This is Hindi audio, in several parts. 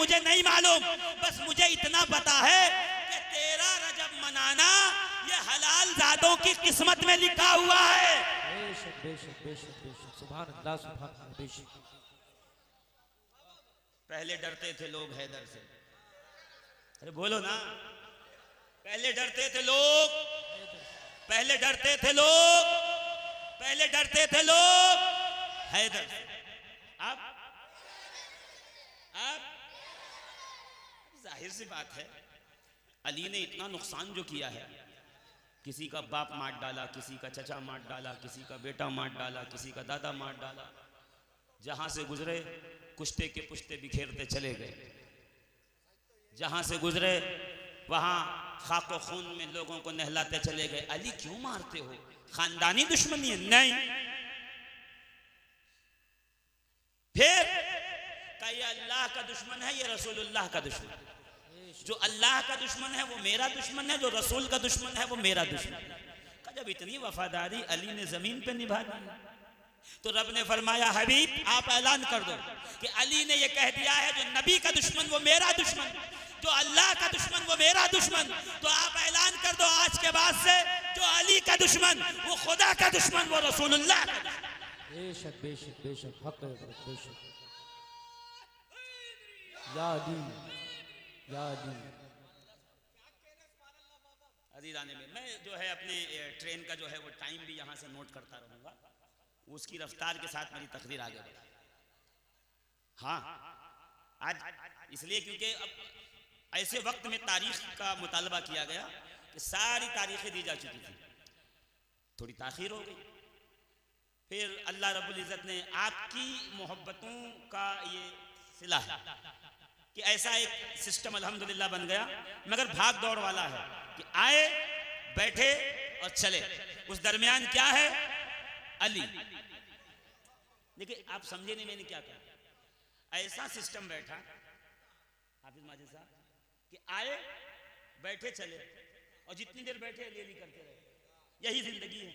मुझे नहीं मालूम, बस मुझे इतना पता है कि 13 रजब मनाना ये हलाल जादों की किस्मत में लिखा हुआ है। बेशक बेशक बेशक बेशक, सुभान अल्लाह सुभान अल्लाह, बेशक। पहले डरते थे लोग हैदर से, अरे बोलो ना, पहले डरते थे लोग, पहले डरते थे लोग, पहले डरते थे लोग हैदर से। अब जाहिर सी बात है, अली ने इतना नुकसान जो किया है, किसी का बाप मार डाला, किसी का चचा मार डाला, किसी का बेटा मार डाला, किसी का दादा मार डाला, जहां से गुजरे कुश्ते के पुश्ते बिखेरते चले गए, जहां से गुजरे वहां खाको खून में लोगों को नहलाते चले गए। अली क्यों मारते हो? खानदानी दुश्मनी है? नहीं। फिर क्या ये अल्लाह का दुश्मन है, ये रसूलुल्लाह का दुश्मन है? जो अल्लाह का दुश्मन है वो मेरा दुश्मन है, जो रसूल का दुश्मन है वो मेरा दुश्मन है। जब इतनी वफादारी अली ने जमीन पे निभा दी, तो रब ने फरमाया हबीब आप ऐलान कर दो कि अली ने ये कह दिया है जो नबी का दुश्मन वो मेरा दुश्मन, जो अल्लाह का दुश्मन वो मेरा दुश्मन। तो आप ऐलान कर दो आज के बाद से जो अली का दुश्मन वो खुदा का दुश्मन, वो रसूलुल्लाह का दुश्मन। बेशक बेशक बेशक, हक है बेशक। या अली या अली। अजीज़ाने में मैं जो है अपने ट्रेन का जो है वो टाइम भी यहाँ से नोट करता रहूँगा, उसकी रफ्तार के साथ मेरी तकरीर आगे बढ़े। हाँ, आज इसलिए क्योंकि अब ऐसे वक्त में तारीख का मुतालबा किया गया कि सारी तारीखें दी जा चुकी थी, थोड़ी ताख़ीर हो गई। फिर अल्लाह रब्बुल इज़्ज़त ने आपकी मोहब्बतों का ये सिला है कि ऐसा एक सिस्टम अल्हम्दुलिल्लाह बन गया, मगर भाग दौड़ वाला है कि आए बैठे और चले, उस दरमियान क्या है? अली। देखिए आप समझे नहीं मैंने क्या कहा। ऐसा सिस्टम बैठा हाफिज माजिद साहब कि आए बैठे चले, और जितनी देर बैठे अली अली करते रहे, यही जिंदगी है।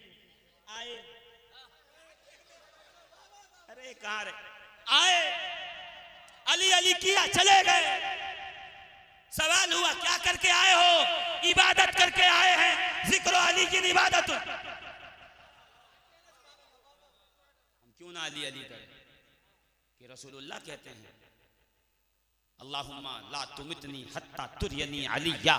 आए, अरे कहाँ रहे, आए अली अली किया चले गए। सवाल हुआ क्या करके आए हो? इबादत करके आए हैं, जिक्र अली की इबादत। हम क्यों ना अली अली करें कि रसूलुल्लाह कहते हैं अल्लाहुम्मा ला तुमितनी हत्ता तुरियनी अलिया।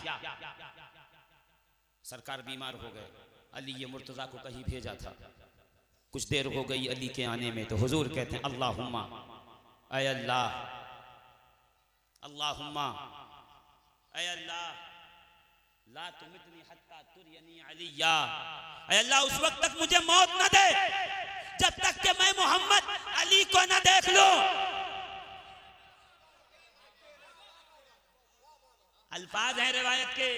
सरकार बीमार हो गए, अली ये मुर्तजा को कहीं भेजा था, कुछ देर हो गई अली के आने में, तो हुजूर कहते हैं अल्लाहुम्मा ऐ अल्लाह, अल्लाहुम्मा ऐ अल्लाह ला तुमितनी हत्ता तुरियनी अलिया। ऐ अल्लाह उस वक्त तक मुझे मौत न दे जब तक कि मैं मोहम्मद अली को न देख लूं। अल्फाज हैं रिवायत के,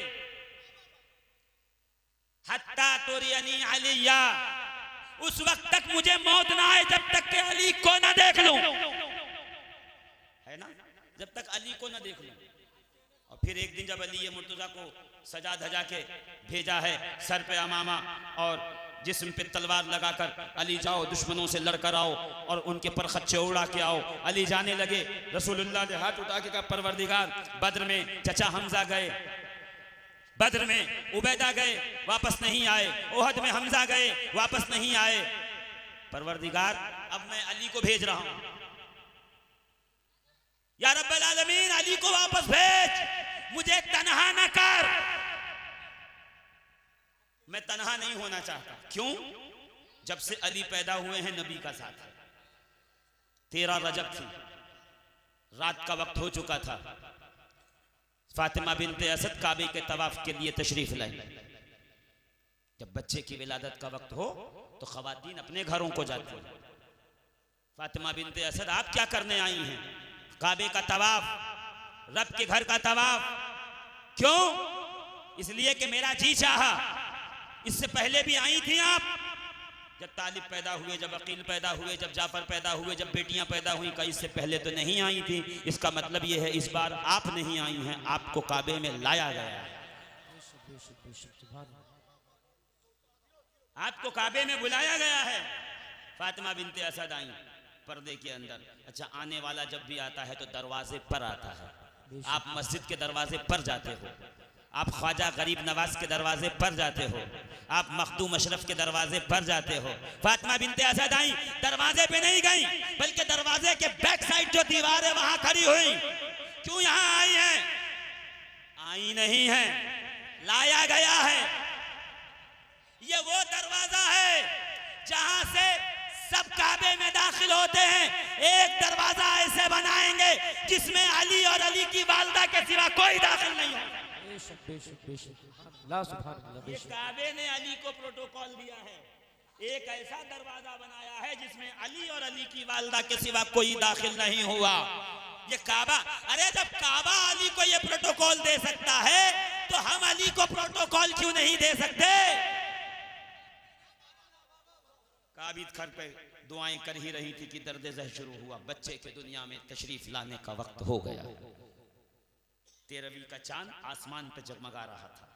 हत्ता तुरियनी अलिया, उस वक्त तक मुझे मौत ना आए जब तक कि अली को न देख लूं, है ना, जब तक अली को न देख लूं। और फिर एक दिन जब अली ये मुर्तजा को सजा धजा के भेजा है, सर पे अमामा और जिस्म पे तलवार लगाकर, अली जाओ दुश्मनों से लड़कर आओ और उनके पर खच्चे उड़ा के आओ। अली जाने लगे, रसूलुल्लाह ने हाथ उठा के कहा परवरदिगार, बद्र में चचा हमजा गए, बद्र में उबैदा गए वापस नहीं आए, ओहद में हमजा गए वापस नहीं आए, परवरदिगार अब मैं अली को भेज रहा हूं, या रब्बल आलमीन अली को वापस भेज, मुझे तन्हा न कर, मैं तन्हा नहीं होना चाहता। क्यों? जब से अली पैदा हुए हैं नबी का साथ है। 13 रजब थी, रात का वक्त हो चुका था, फातिमा बिनते असद काबे के तवाफ के लिए तशरीफ लाई। जब बच्चे की विलादत का वक्त हो तो खवातीन अपने घरों को जाती हैं। फातिमा बिनते असद आप क्या करने आई हैं? काबे का तवाफ, रब के घर का तवाफ। क्यों? इसलिए कि मेरा जी चाहा। इससे पहले भी आई थी आप, जब तालिब पैदा हुए, जब अकील पैदा हुए, जब जाफर पैदा हुए, जब बेटियां पैदा हुई, कहीं इससे पहले तो नहीं आई थी। इसका मतलब यह है इस बार आप नहीं आई हैं, आपको काबे में लाया गया है, आपको काबे में बुलाया गया है। फातिमा बिनते असद आई, पर्दे के अंदर। अच्छा, आने वाला जब भी आता है तो दरवाजे पर आता है। आप मस्जिद के दरवाजे पर जाते हो, आप ख्वाजा गरीब नवाज के दरवाजे पर जाते हो, आप मखदूम अशरफ के दरवाजे पर जाते हो। फातिमा बिनते असद आई, दरवाजे पे नहीं गई, बल्कि दरवाजे के बैक साइड जो दीवार है वहां खड़ी हुई। क्यों यहां आई है? आई नहीं है, लाया गया है। ये वो दरवाजा है जहां से सब काबे में दाखिल होते हैं। एक दरवाजा ऐसे बनाएंगे जिसमें अली और अली की वालदा के सिवा कोई दाखिल नहीं होगा। ये काबे ने अली को प्रोटोकॉल दिया है, एक ऐसा दरवाजा बनाया है जिसमें अली और अली की वालदा के सिवा कोई दाखिल नहीं हुआ। ये काबा, अरे जब काबा अली को ये प्रोटोकॉल दे सकता है तो हम अली को प्रोटोकॉल क्यों नहीं दे सकते? काबिद घर पे दुआएं कर ही रही थी कि दर्द ज़ह शुरू हुआ। बच्चे के दुनिया में तशरीफ लाने का वक्त हो गया। 13वीं का चांद आसमान पे जगमगा रहा था।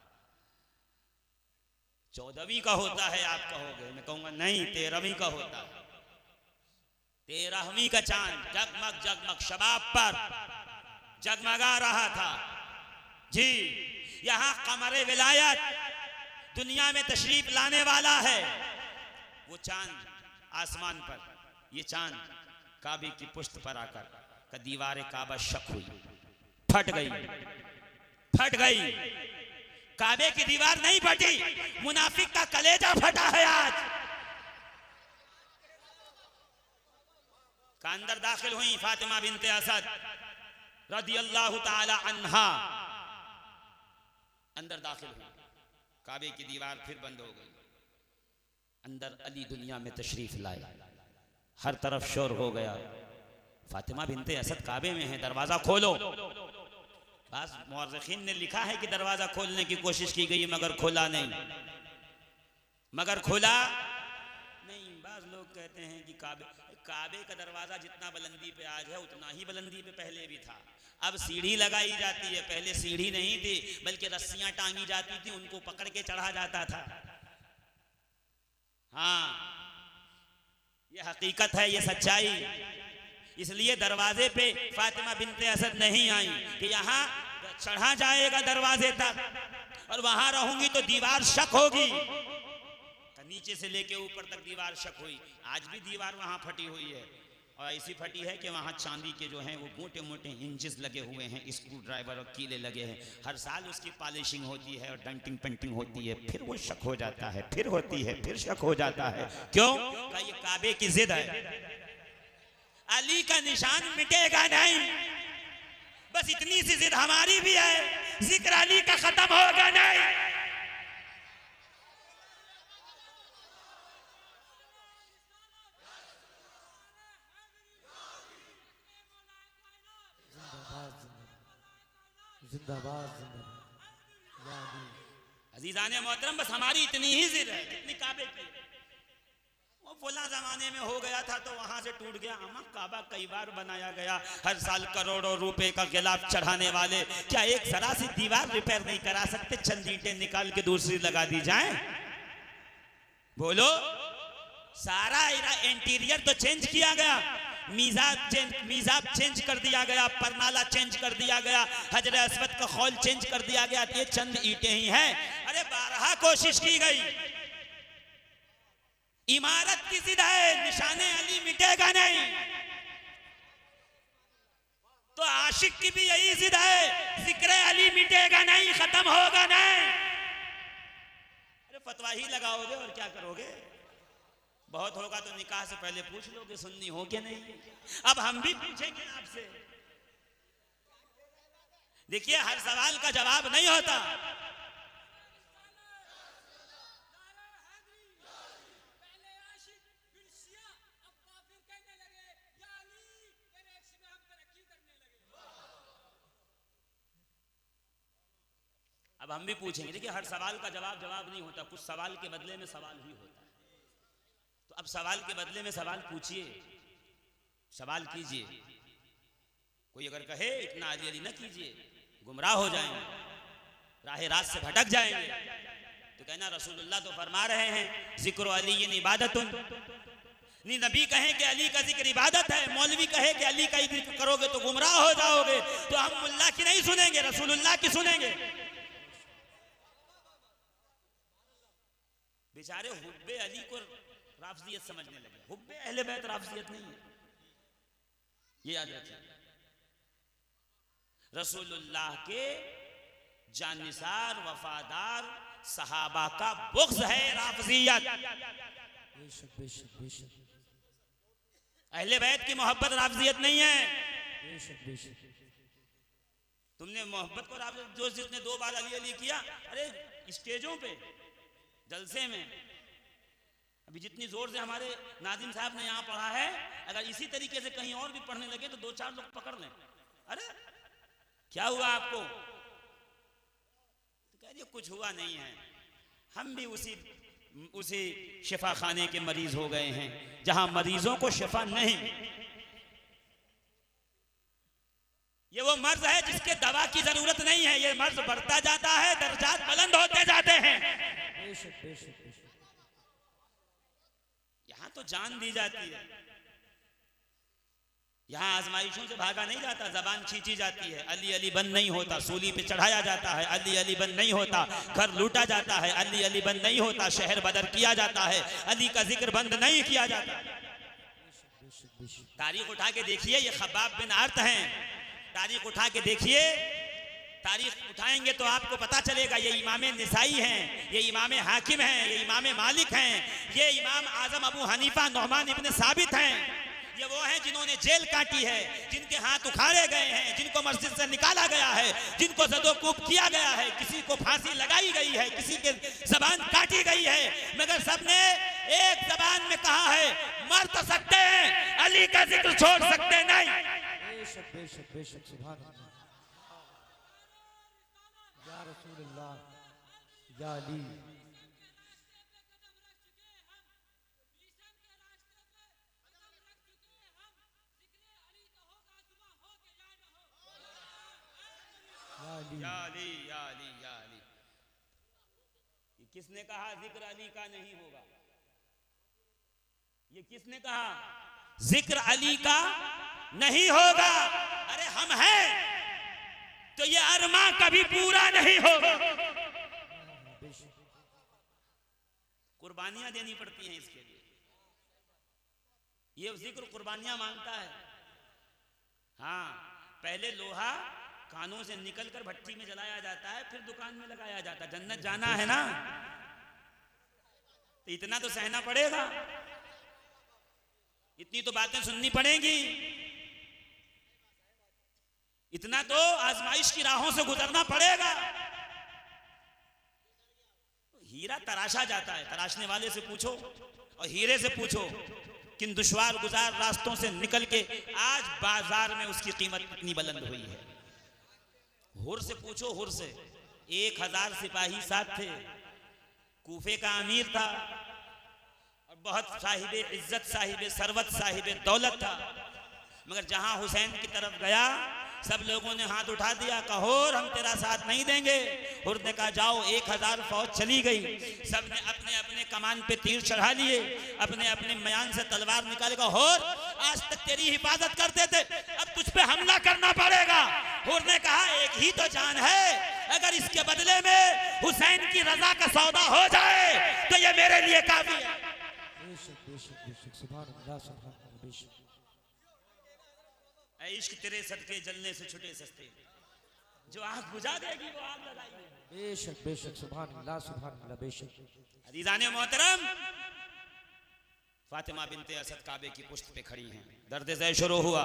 14वीं का होता है आप कहोगे, मैं कहूंगा नहीं 13वीं का होता है। 13वीं का चांद जगमग जगमग शबाब पर जगमगा रहा था। जी, यहां कमरे विलायत दुनिया में तशरीफ लाने वाला है। वो चांद आसमान पर, ये चांद काबे की पुष्ट पर आकर दीवार काबा शक हुई, फट गई, फट गई। काबे की दीवार नहीं फटी, मुनाफिक का कलेजा फटा है आज। का अंदर दाखिल हुई फातिमा बिनते असद रदियल्लाहु ताला अन्हा, अंदर दाखिल हुई। काबे की दीवार फिर बंद हो गई। अंदर अली दुनिया में तशरीफ लाए। हर तरफ शोर हो गया। फातिमा बिनते असद काबे में है, दरवाजा खोलो। बस मुअर्रिखीन ने लिखा है कि दरवाजा खोलने की कोशिश की गई मगर खोला नहीं, मगर खोला नहीं। बाज लोग कहते हैं कि काबे का दरवाजा जितना बुलंदी पे आज है उतना ही बुलंदी पे पहले भी था। अब सीढ़ी लगाई जाती है, पहले सीढ़ी नहीं थी बल्कि रस्सियां टांगी जाती थी, उनको पकड़ के चढ़ा जाता था। हाँ, ये हकीकत है, ये सच्चाई। इसलिए दरवाजे पे फातिमा बिनते असद नहीं आई कि यहाँ चढ़ा जाएगा दरवाजे तक और वहां रहूंगी तो दीवार शक होगी। नीचे से लेके ऊपर तक दीवार शक हुई। आज भी दीवार वहां फटी हुई है और ऐसी फटी है कि वहां चांदी के जो हैं वो मोटे मोटे हिंजेस लगे हुए हैं, स्क्रू ड्राइवर और कीले लगे हैं। हर साल उसकी पॉलिशिंग होती है और डेंटिंग पेंटिंग होती है, फिर वो शक हो जाता है, फिर होती है, फिर शक हो जाता है। क्यों? ये काबे की जिद है। अली का निशान मिटेगा नहीं, बस इतनी सी जिद हमारी भी है। जिक्र अली का खत्म होगा नहीं। अजीजाने मोहतरम, बस हमारी इतनी ही जिद है जितनी काबे की। वो फुला जमाने में हो गया था तो वहां से टूट गया। अमा काबा कई बार बनाया गया, हर साल करोड़ों रुपए का गिलाफ चढ़ाने वाले क्या एक जरा सी दीवार रिपेयर नहीं करा सकते? चंद ईंटें निकाल के दूसरी लगा दी जाए? बोलो, सारा इंटीरियर तो चेंज किया गया, मीज़ाब चेंज कर दिया गया, परनाला चेंज कर दिया गया, हजर अस्वद का खौल चेंज कर दिया गया। ये चंद ईंटें ही हैं। अरे 12 कोशिश की गई। इमारत की जिद है, निशाने अली मिटेगा नहीं। तो आशिक की भी यही जिद है, जिक्र अली मिटेगा नहीं, खत्म होगा नहीं। अरे फतवा ही लगाओगे और क्या करोगे? बहुत होगा तो निकाह से पहले पूछ लोगे सुन्नी हो क्या नहीं। अब हम भी पूछेंगे आपसे। देखिए, हर सवाल का जवाब नहीं होता। अब हम भी पूछेंगे। देखिए, हर सवाल का जवाब नहीं होता, कुछ सवाल के बदले में सवाल ही होता है। तो अब सवाल के बदले में सवाल पूछिए, सवाल कीजिए। कोई अगर कहे इतना अली अली न कीजिए, गुमराह हो जाएंगे, राह रात से भटक जाएंगे, तो कहना रसूलुल्लाह तो फरमा रहे हैं जिक्र अली इबादतुन, नहीं नबी कहें कि अली का जिक्र इबादत है, मौलवी कहे कि अली का ही जिक्र करोगे तो गुमराह हो जाओगे, तो हम मुल्ला की नहीं सुनेंगे, रसूलुल्लाह की सुनेंगे। बेचारे हुब्बे अली को राफजियत समझने लगे। हुब्बे अहले बैत राफजियत नहीं है, ये याद रखिए। रसूलुल्लाह के जानिसार वफादार सहाबा का बुग़्ज़ है राफजियत। बेशक बेशक बेशक अहले बैत की मोहब्बत राफजियत नहीं है। बेशक बेशक तुमने मोहब्बत को राफजियत, जो जिसने 2 बार अली अली किया, अरे स्टेजों पे जलसे में, अभी जितनी जोर से हमारे नादिम साहब ने यहाँ पढ़ा है, अगर इसी तरीके से कहीं और भी पढ़ने लगे तो 2-4 लोग पकड़ लें। अरे क्या हुआ आपको? तो कह दिए कुछ हुआ नहीं है, हम भी उसी शिफा खाने के मरीज हो गए हैं जहां मरीजों को शिफा नहीं। ये वो मर्ज है जिसके दवा की जरूरत नहीं है, ये मर्ज बढ़ता जाता है, दर्जात बुलंद होते जाते हैं। बेशक बेशक बेशक यहां तो जान दी जाती है, यहां आजमाइशों से भागा नहीं जाता, जबान खींची जाती है, अली अली बंद नहीं होता, सूली पे चढ़ाया जाता है, अली अली बंद नहीं होता, घर लूटा जाता है, अली अली बंद नहीं होता, शहर बदर किया जाता है, अली का जिक्र बंद नहीं किया जाता। तारीख उठा के देखिए, ये खब्बाब बिन अर्त हैं, तारीख उठा के देखिए, तारीख उठाएंगे तो आपको पता चलेगा। ये इमाम निसाई हैं, ये इमाम हाकिम हैं, ये इमाम मालिक हैं, ये इमाम आजम अबू हनीफा नौमान इब्न साबित हैं। ये वो हैं जिन्होंने जेल काटी है, जिनके हाथ उखाड़े गए हैं, जिनको मस्जिद से निकाला गया है, जिनको ज़दोकूब किया गया है, किसी को फांसी लगाई गई है, किसी के जबान काटी गई है, मगर सबने एक जबान में कहा है, मर तो सकते हैं, अली का जिक्र छोड़ सकते नहीं। बेशक बेशक बेशक सुभान अल्लाह, या रसूलुल्लाह, या अली। या अली या अली या अली। किसने कहा जिक्र अली का नहीं होगा? ये किसने कहा जिक्र अली का नहीं होगा? अरे हम हैं तो ये अरमा कभी पूरा नहीं होगा। कुर्बानियां देनी पड़ती हैं इसके लिए, ये जिक्र कुर्बानियां मांगता है। हाँ, पहले लोहा कानों से निकलकर भट्टी में जलाया जाता है, फिर दुकान में लगाया जाता है। जन्नत जाना है ना, तो इतना तो सहना पड़ेगा, इतनी तो बातें सुननी पड़ेंगी, इतना तो आजमाइश की राहों से गुजरना पड़ेगा। हीरा तराशा जाता है, तराशने वाले से पूछो और हीरे से पूछो किन दुश्वार गुजार रास्तों से निकल के आज बाजार में उसकी कीमत कितनी बुलंद हुई है। हुर से पूछो, हुर से 1000 सिपाही साथ थे, कूफे का अमीर था और बहुत साहिब इज्जत, साहिब सरवत, साहिब दौलत था, मगर जहां हुसैन की तरफ गया सब लोगों ने हाथ उठा दिया, कहा हुर हम तेरा साथ नहीं देंगे। हुर ने कहा जाओ, 1000 फौज चली गई, सब ने अपने अपने कमान पे तीर चढ़ा लिए, अपने अपने मयान से तलवार निकाले, कहा हुर आज तक तेरी हिफाजत करते थे, अब तुझ पे हमला करना पड़ेगा। हुर ने कहा एक ही तो जान है, अगर इसके बदले में हुसैन की रजा का सौदा हो जाए तो ये मेरे लिए काफी है। बेशक बेशक बेशक सुभान अल्लाह, सुभान अल्लाह, बेशक। इश्क तेरे सदके जलने से छुटे सस्ते, जो आग बुझा देगी वो आग लगाएगी। बेशक बेशक सुभान अल्लाह, सुभान अल्लाह, बेशक। अज़ीज़ाने मोहतरम, फातिमा बिनते असद काबे की पुश्त पे खड़ी हैं, दर्द ज़ै शुरू हुआ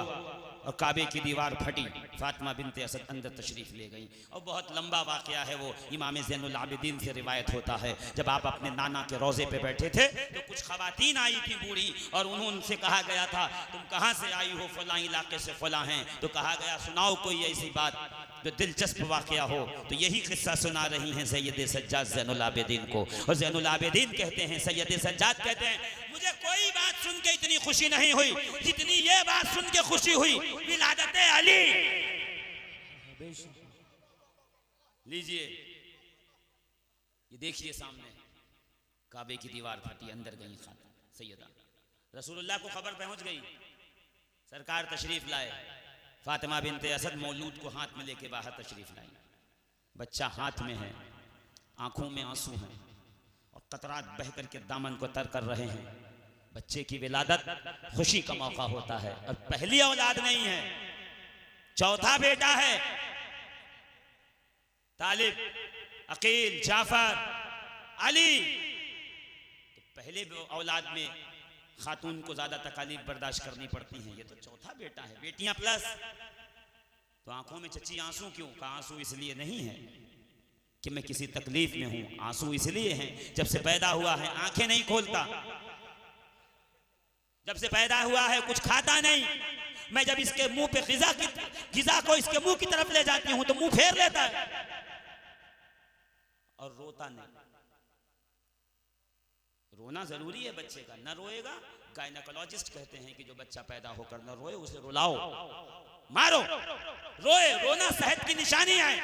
और काबे की दीवार फटी, फातिमा बिनते असद अंदर तशरीफ ले गई। और बहुत लंबा वाक़या है वो, इमाम ज़ैनुल आबिदीन से रिवायत होता है, जब आप अपने नाना के रोज़े पे बैठे थे तो कुछ ख़वातीन आई थी बूढ़ी, और उनसे कहा गया था तुम कहाँ से आई हो? फ़लाँ इलाके से फ़लाँ हैं। तो कहा गया सुनाओ कोई ऐसी बात जो दिलचस्प वाक़या हो। तो यही किस्सा सुना रही हैं सैयद सज्जाद ज़ैनुल आबिदीन को, और ज़ैनुल आबिदीन कहते हैं, सैयद सज्जाद कहते हैं, मुझे कोई बात सुन के इतनी खुशी नहीं हुई जितनी ये बात सुन के खुशी हुई, विलादत अली। लीजिए ये देखिए सामने, काबे की दीवार फटी, अंदर गई खातून सैयदा, रसूलुल्लाह को खबर पहुंच गई, सरकार तशरीफ लाए। फातिमा बिनते असद मौलूद को हाथ में लेके बाहर तशरीफ लाई। बच्चा हाथ में है, आंखों में आंसू हैं और कतरात बह करके दामन को तर कर रहे हैं। बच्चे की विलादत खुशी का मौका होता है और पहली औलाद नहीं है, चौथा बेटा है। तालिब, अकील, जाफर, अली। तो पहले औलाद में खातून को ज्यादा तकालीफ बर्दाश्त करनी पड़ती हैं, ये तो चौथा बेटा है, बेटियां प्लस। तो आंखों में चची आंसू क्यों? का आंसू इसलिए नहीं है कि मैं किसी तकलीफ में हूं, आंसू इसलिए हैं जब से पैदा हुआ है आंखें नहीं खोलता, जब से पैदा हुआ है कुछ खाता नहीं। मैं जब इसके मुंह पे ग़िज़ा को इसके मुंह की तरफ ले जाती हूं तो मुंह फेर लेता है और रोता नहीं। रोना जरूरी है बच्चे का, न रोएगा, गायनेकोलॉजिस्ट कहते हैं कि जो बच्चा पैदा होकर न रोए उसे रुलाओ, मारो। रोए, रोना सेहत की निशानी है,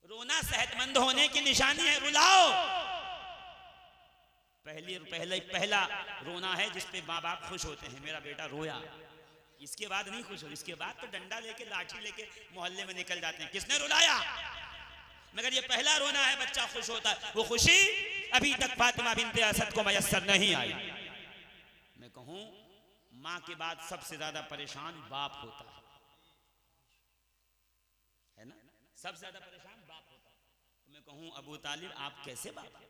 रोना सेहतमंद होने की निशानी है, रुलाओ। पहला रोना है जिसपे माँ बाप खुश होते हैं, मेरा बेटा रोया। इसके बाद नहीं खुश हो, इसके बाद तो डंडा लेके लाठी लेके मोहल्ले में निकल जाते हैं, किसने रुलाया। मगर ये पहला रोना है, बच्चा खुश होता है। वो खुशी अभी तक फातिमा बिनते असद को मयस्सर नहीं आई। मैं कहूं माँ के बाद सबसे ज्यादा परेशान बाप होता है ना, सबसे ज्यादा परेशान बाप होता है। मैं कहूं अबू तालिब आप कैसे बाप?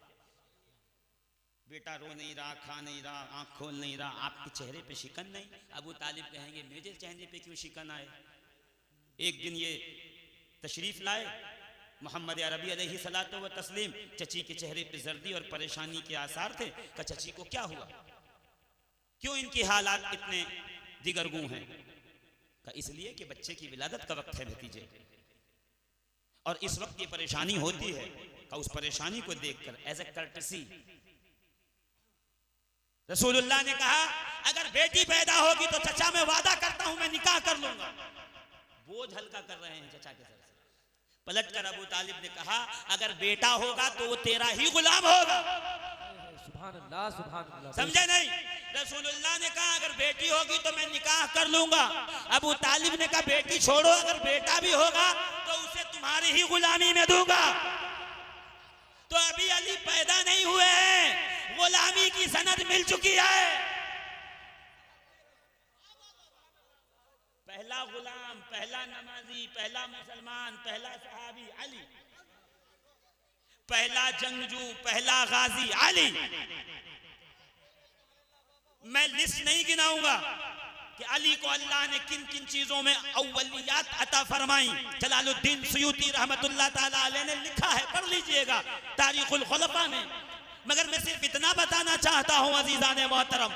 बेटा रो नहीं रहा, खा नहीं रहा, आंख खोल नहीं रहा, आपके चेहरे पे शिकन नहीं। अबू तालिब कहेंगे मेरे चेहरे पे क्यों शिकन आए? एक दिन ये तशरीफ लाए मोहम्मद अरबी अलैहि सलातो व तस्लीम, चची के चेहरे पे जर्दी और परेशानी के आसार थे। का चची को क्या हुआ, क्यों इनकी हालात इतने दिगरगू हैं? का इसलिए कि बच्चे की विलादत का वक्त है भतीजे, और इस वक्त ये परेशानी होती है। का उस परेशानी को देखकर एज ए कर्टसी रसूलुल्लाह ने कहा अगर बेटी पैदा होगी तो चचा मैं वादा करता हूं मैं निकाह कर लूंगा। बोझ हल्का कर रहे हैं चचा के सर से। पलट कर अबू तालिब ने कहा अगर बेटा होगा तो वो तेरा ही गुलाम होगा। सुभान अल्लाह, सुभान अल्लाह। समझे नहीं? रसूलुल्लाह ने कहा अगर बेटी होगी तो मैं निकाह कर लूंगा। अबू तालिब ने कहा बेटी छोड़ो, अगर बेटा भी होगा तो उसे तुम्हारी ही गुलामी में दूंगा। तो अभी अली पैदा नहीं हुए हैं, गुलामी की सनद मिल चुकी है। पहला गुलाम, पहला नमाजी, पहला मुसलमान, पहला सहाबी अली, पहला जंगजू, पहला गाजी अली। मैं लिस्ट नहीं गिनाऊंगा कि अली को अल्लाह ने किन किन चीजों में अव्वलियात अता फरमाई। जलालुद्दीन सुयूती रहमतुल्लाह ताला अलैह ने लिखा है, पढ़ लीजिएगा तारीखुल खुलफा में। मगर मैं सिर्फ इतना बताना चाहता हूं अजीजाने मोहतरम,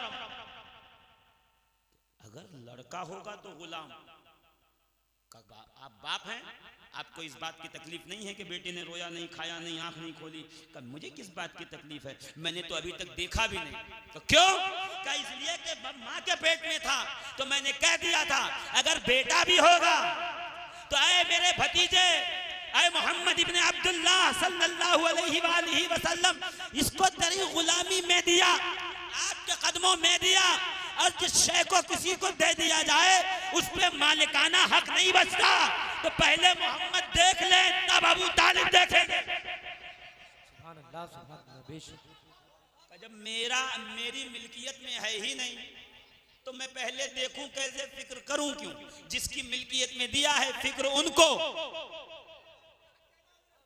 अगर लड़का होगा तो गुलाम का आप बाप हैं, आपको इस बात की तकलीफ नहीं है कि बेटे ने रोया नहीं, खाया नहीं, आंख नहीं खोली। कब मुझे किस बात की तकलीफ है, मैंने तो अभी तक देखा भी नहीं। तो क्यों? क्या इसलिए कि मां के पेट में था तो मैंने कह दिया था अगर बेटा भी होगा तो आए मेरे भतीजे, आए मोहम्मद इब्ने अब्दुल्लाह सल्लल्लाहु अलैहि वसल्लम, इसको तेरी गुलामी में दिया, आपके कदमों में दिया, और जिस शय को किसी को दे दिया जाए उस पे मालिकाना हक नहीं बचता। तो पहले मोहम्मद देख ले तब अबू तालिब देखेंगे। सुभान अल्लाह, सुभान अल्लाह। बेशक जब मेरी मिल्कियत में है ही नहीं तो मैं पहले देखूं कैसे, फिक्र करूं क्यों? जिसकी मिल्कियत में दिया है फिक्र उनको।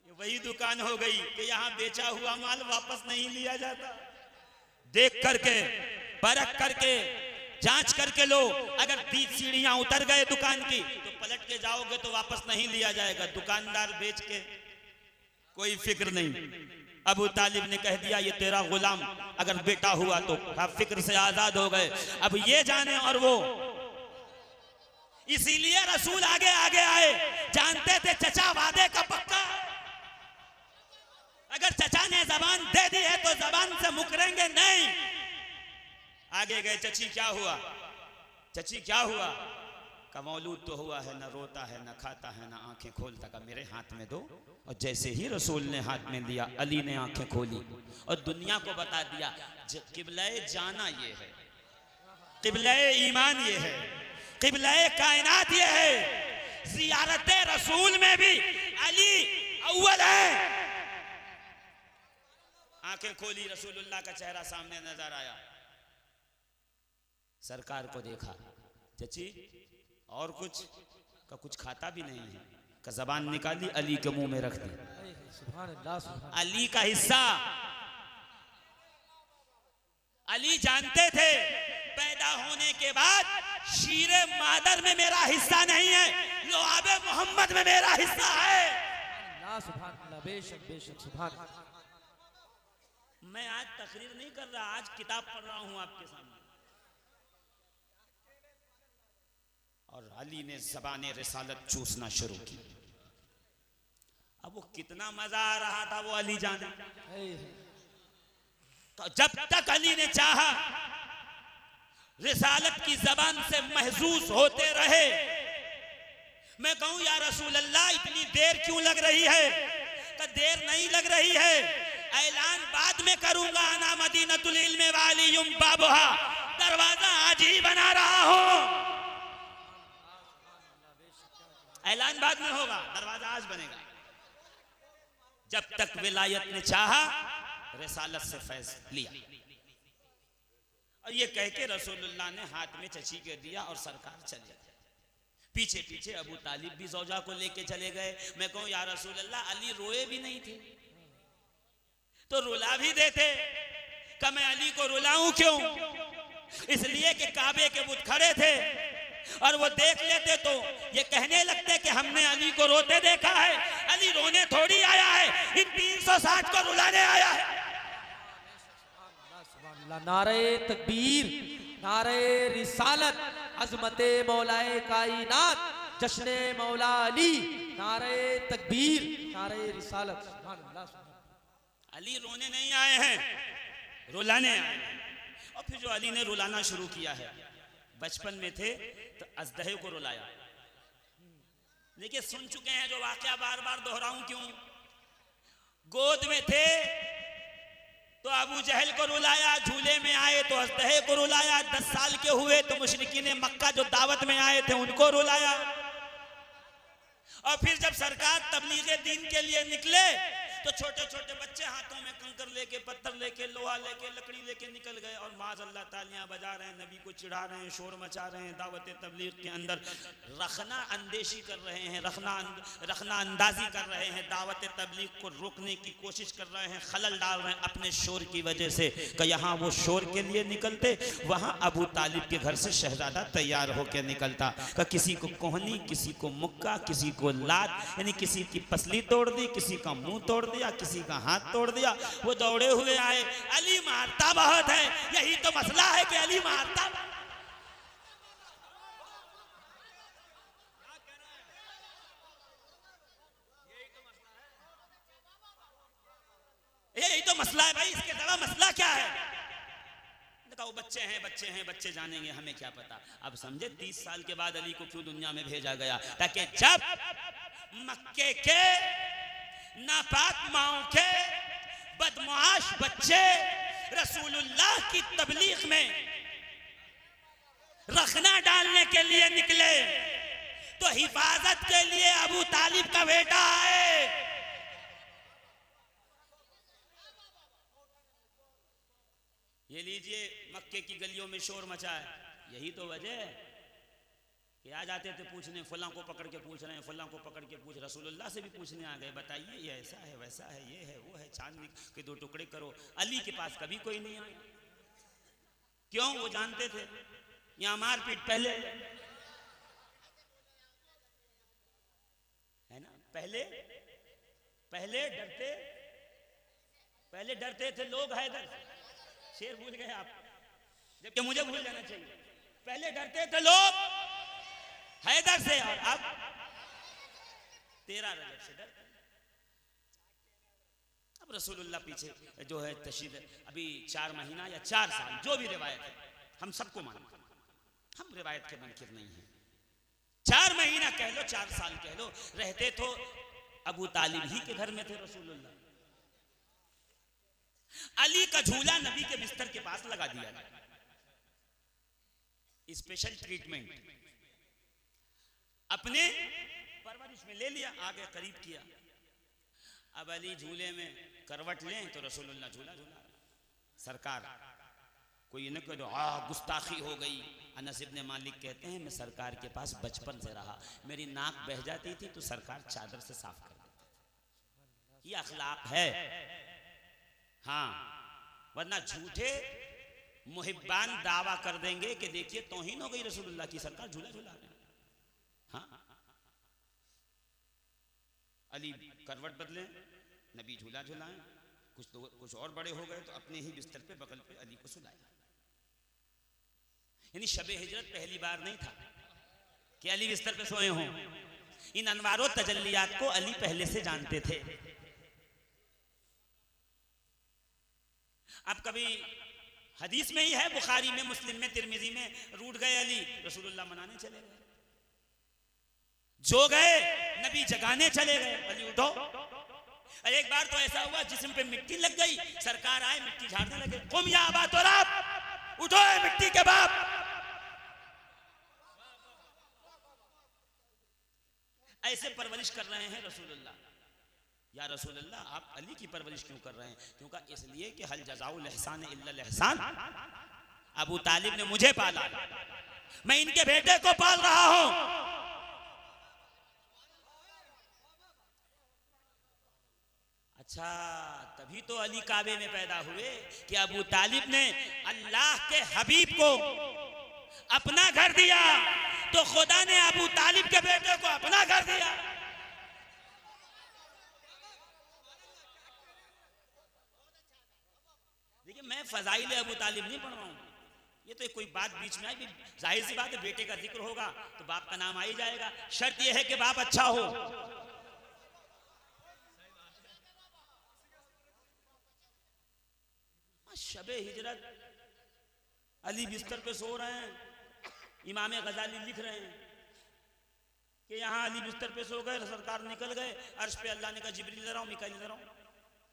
ये वही दुकान हो गई कि यहाँ बेचा हुआ माल वापस नहीं लिया जाता। देख करके, परख करके, जांच करके लो। अगर 30 सीढ़ियां उतर गए दुकान की तो पलट के जाओगे तो वापस नहीं लिया जाएगा। दुकानदार बेच के कोई फिक्र नहीं। अबू तालिब ने कह दिया ये तेरा गुलाम, अगर बेटा हुआ तो आप फिक्र से आजाद हो गए। अब ये जाने और वो, इसीलिए रसूल आगे आगे आए, जानते थे चचा वादे का पक्का। अगर चचा ने जबान दे दी है तो जबान से मुकरेंगे नहीं। आगे गए, चची क्या हुआ, चची क्या हुआ? का मौलूद तो हुआ है, न रोता है, न खाता है, न आंखें खोलता, का मेरे हाथ में दो। और जैसे ही रसूल ने हाथ में दिया, अली ने आंखें खोली और दुनिया को बता दिया किबलाए जाना ये है, किबलाए ईमान ये है, किबलाए कायनात ये है। ज़ियारत रसूल में भी अली अव्वल है। आंखें खोली, रसूलुल्लाह का चेहरा सामने नजर आया, सरकार को देखा। चची और कुछ का कुछ खाता भी नहीं है, का जबान निकाली, अली के मुंह में रख दी। सुभान अल्लाह, सुभान अली का हिस्सा। अली जानते थे पैदा होने के बाद शीरे मादर में मेरा हिस्सा नहीं है, लुआबे मोहम्मद में मेरा हिस्सा है। अल्लाह, सुभान अल्लाह, बेशक बेशक, सुभान। मैं आज तकरीर नहीं कर रहा, आज किताब पढ़ रहा हूं आपके सामने। और अली ने ज़बान रिसालत चूसना शुरू की। अब वो कितना मजा आ रहा था वो अली जाने। तो जब तक अली ने चाहा रिसालत की जबान से महसूस होते रहे। मैं कहूं या रसूल अल्लाह इतनी देर क्यों लग रही है? तो देर नहीं लग रही है, ऐलान बाद में करूंगा, अना मदीनतुल इल्म वालियुम बाबुहा, दरवाजा आज ही बना रहा हूं। ऐलान बाद में होगा, दरवाजा आज बनेगा। जब तक विलायत ने चाहा रिसालत से फैज लिया। और ये कह के रसूलुल्लाह ने हाथ में चची के दिया और सरकार चले गए। पीछे पीछे अबू तालिब भी ज़ौजा को लेके चले गए। मैं कहूं या रसूलुल्लाह, अली रोए भी नहीं थे तो रुला भी देते। कि मैं अली को रुलाऊं क्यों? इसलिए कि काबे के बुत खड़े थे और वो देख लेते तो ये कहने लगते कि हमने अली को रोते देखा है। अली रोने थोड़ी आया है, इन 360 को रुलाने आया है। नारे तकबीर, नारे रिसालत, अज़मते मौलाए कायनात, जश्ने मौला अली, नारे तकबीर, नारे रिसालत। सुभान अल्लाह, सुभान। अली रोने नहीं आए हैं, रुलाने आए हैं। और फिर जो अली ने रुलाना शुरू किया है, बचपन में थे तो अजदहे को रुलाया। देखिए सुन चुके हैं जो वाकया, बार बार दोहराऊं क्यों? गोद में थे तो अबू जहल को रुलाया, झूले में आए तो अजदहे को रुलाया, 10 साल के हुए तो मुशरिकीन मक्का जो दावत में आए थे उनको रुलाया। और फिर जब सरकार तबलीग दीन के लिए निकले तो छोटे छोटे बच्चे हाथों में कंकर लेके, पत्थर लेके, लोहा लेके, लकड़ी लेके निकल गए और माज़अल्लाह तालियां बजा रहे हैं, नबी को चिढ़ा रहे हैं, शोर मचा रहे हैं। दावत तबलीग के अंदर रखना अंदेशी कर रहे हैं, रखना अंदाजी कर रहे हैं, दावत तबलीग को रोकने की कोशिश कर रहे हैं, खलल डाल रहे हैं अपने शोर की वजह से। कि यहाँ वो शोर के लिए निकलते, वहाँ अबू तालिब के घर से शहजादा तैयार होकर निकलता। कि किसी को कोहनी, किसी को मुक्का, किसी को लात, यानी किसी की पसली तोड़ दी, किसी का मुंह तोड़ दिया, किसी का हाथ तोड़ दिया। वो दौड़े हुए आए, अली मारता बहुत है। यही तो मसला है कि अली मारता। यही तो मसला है भाई, इसके अलावा मसला क्या है? वो बच्चे हैं, बच्चे हैं, बच्चे जानेंगे, हमें क्या पता। अब समझे 30 साल के बाद अली को क्यों दुनिया में भेजा गया? ताकि जब मक्के के नापाक माओ के बदमाश बच्चे रसूलुल्लाह की तबलीग में रखना डालने के लिए निकले तो हिफाजत के लिए अबू तालिब का बेटा आए। ये लीजिए, मक्के की गलियों में शोर मचा है। यही तो वजह है कि आ जाते थे पूछने, फलां को पकड़ के पूछ रहे हैं, फलां को पकड़ के पूछ। रसूलुल्लाह से भी पूछने आ गए, बताइए ये ऐसा है, वैसा है, ये है, वो है, चांद के 2 टुकड़े करो। अली के पास कभी कोई नहीं आया। क्यों? वो जानते थे यहाँ मारपीट पहले है ना। पहले डरते थे लोग हैदर। शेर भूल गए आप, जबकि मुझे भूल जाना चाहिए। पहले डरते थे लोग हैदर से और अब 13 रजब से डरते। अब रसूलुल्लाह पीछे जो है तशरीफ, अभी 4 महीना या 4 साल, जो भी रिवायत है हम सबको मानते हैं, हम रिवायत के मुनकिर नहीं हैं। महीना कह लो, 4 साल कह लो, रहते तो अबू तालिब ही के घर में थे रसूलुल्लाह। अली का झूला नबी के बिस्तर के पास लगा दिया, स्पेशल ट्रीटमेंट अपने परवरिश में ले लिया, आगे करीब किया। अब अली झूले में करवट लें तो रसूलुल्लाह झूला झूला सरकार। कोई न कहो गुस्ताखी हो गई। अनस इब्ने मालिक कहते हैं, मैं सरकार के पास बचपन से रहा, मेरी नाक बह जाती थी तो सरकार चादर से साफ कर देते। ये अखलाक है। हाँ, वरना झूठे मुहिब्बान दावा कर देंगे कि देखिए तौहीन हो गई रसूलुल्लाह की, सरकार झूला झूला रहे हैं। हाँ, अली करवट बदले, नबी झूला झूलाएं। कुछ और बड़े हो गए तो अपने ही बिस्तर पे बगल पे अली को सुलाए। यानी शबे हिजरत पहली बार नहीं था कि अली बिस्तर पे सोए हों। इन अनवारों तजल्लियात को अली पहले से जानते थे। अब कभी हदीस में ही है, बुखारी में, मुस्लिम में, तिरमिजी में, रूठ गए अली, रसूलुल्लाह मनाने चले गए। जो गए नबी जगाने चले गए, अली उठो। और एक बार तो ऐसा हुआ जिस्म पे मिट्टी लग गई, सरकार आए मिट्टी झाड़ने लगे। कुम या अबा तुराब, उठो मिट्टी के बाप। ऐसे परवरिश कर रहे हैं रसूलुल्लाह। या रसूलुल्लाह आप अली की परवरिश क्यों कर रहे हैं? क्योंकि इसलिए कि हल जज़ाउल इहसान इल्लल इहसान। अबू तालिब ने मुझे पाला, मैं इनके बेटे को पाल रहा हूं। अच्छा, तभी तो अली काबे में पैदा हुए कि अबू तालिब ने अल्लाह के हबीब को अपना घर दिया, तो खुदा ने अबू तालिब के बेटे को अपना घर दिया। देखिए, मैं फजाइल अबू तालिब नहीं पढ़वाऊंगा, ये तो कोई बात बीच में आई, जाहिर सी बात है बेटे का जिक्र होगा तो बाप का नाम आ ही जाएगा। शर्त यह है कि बाप अच्छा हो। शबे हिजरत अली बिस्तर पे सो रहे हैं, इमाम गजाली लिख रहे हैं कि यहाँ अली बिस्तर पे सो गए, सरकार निकल गए अर्श पे। अल्लाह ने कहा जिब्रील इधर आओ, मिकाईल इधर आओ,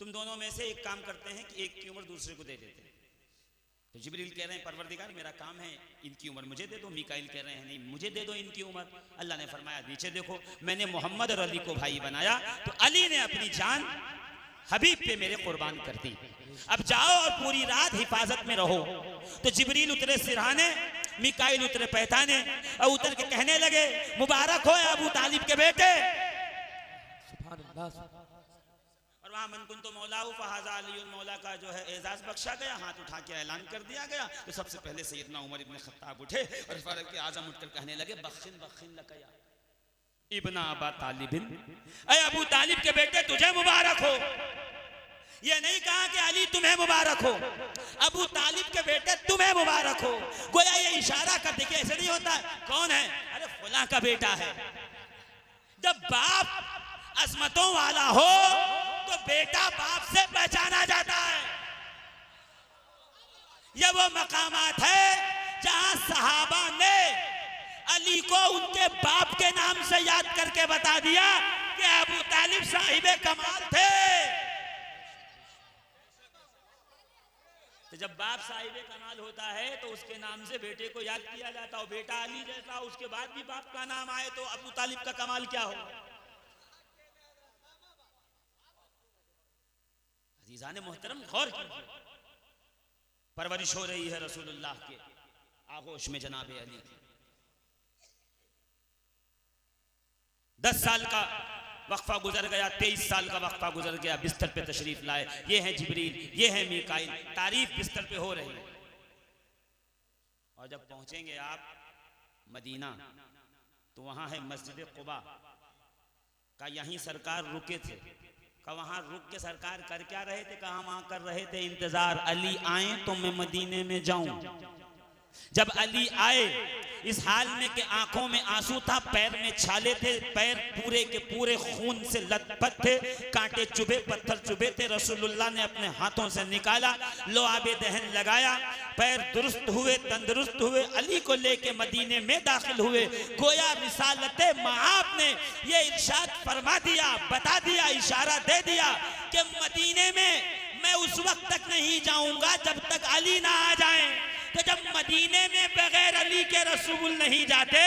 तुम दोनों में से एक काम करते हैं कि एक की उम्र दूसरे को दे देते हैं। तो जिब्रील कह रहे हैं परवरदिगार मेरा काम है, इनकी उम्र मुझे दे दो। मिकाईल कह रहे हैं नहीं, मुझे दे दो इनकी उम्र। अल्लाह ने फरमाया नीचे देखो, मैंने मोहम्मद और अली को भाई बनाया, तो अली ने अपनी जान हबीब पे मेरे कुर्बान कर दी। अब जाओ और पूरी रात हिफाजत में रहो। तो जिब्रील उतरे सिरहाने, मिकाईल उतरे पैताने, और उतर के कहने लगे मुबारक हो अबू तालिब के बेटे। और वहां मनकुन तो मौला फहाजा अली मौला का जो है एजाज बख्शा गया, हाथ उठा के ऐलान कर दिया गया। तो सबसे पहले सैयदना उमर इब्न खत्ताब उठे और फारूक आजम उठकर कहने लगे बख्शिन बख्शिन लकया इब्न अबा तालिबिन, ऐ अबू तालिब के बेटे तुझे मुबारक हो। ये नहीं कहा कि अली तुम्हें मुबारक हो, अबू तालिब के बेटे तुम्हें मुबारक हो। गोया ये इशारा कर दे कि ऐसे नहीं होता है। कौन है? अरे फुला का बेटा है। जब बाप अजमतों वाला हो तो बेटा बाप से पहचाना जाता है। ये वो मकामात है जहां सहाबा ने अली को उनके बाप के नाम से याद करके बता दिया कि अबू तालिब साहिबे कमाल थे। तो जब बाप साहिबे कमाल होता है तो उसके नाम से बेटे को याद किया जाता हो। बेटा अली जैसा, उसके बाद भी बाप का नाम आए तो अबू तालिब का कमाल क्या हो। अजीजान मोहतरम गौर कीजिए, परवरिश हो रही है रसूलुल्लाह के आगोश में जनाबे अली की। 10 साल का वक्फा गुजर गया, 23 साल का वक्फा गुजर गया, बिस्तर पे तशरीफ लाए। ये है जिब्रील, ये है मिकाईल, तारीफ बिस्तर पे हो रही है। और जब पहुंचेंगे आप मदीना तो वहां है मस्जिद कुबा का, यहीं सरकार रुके थे। का वहां रुक के सरकार कर क्या रहे थे? कहा वहां कर रहे थे इंतजार, अली आए तो मैं मदीने में जाऊं। जब अली आए इस हाल में कि आंखों में आंसू था, पैर में छाले थे, पैर पूरे के पूरे खून से लथपथ थे, कांटे चुभे, पत्थर चुभे थे। रसूलुल्लाह ने अपने हाथों से निकाला, लोआबे दहन लगाया, पैर दुरुस्त हुए, तंदुरुस्त हुए, अली को लेके मदीने में दाखिल हुए। गोया रिसालत मआब ने ये इरशाद फरमा दिया, बता दिया, इशारा दे दिया कि मदीने में मैं उस वक्त तक नहीं जाऊंगा जब तक अली ना आ जाए। तो जब मदीने में बगैर अली के रसूल नहीं जाते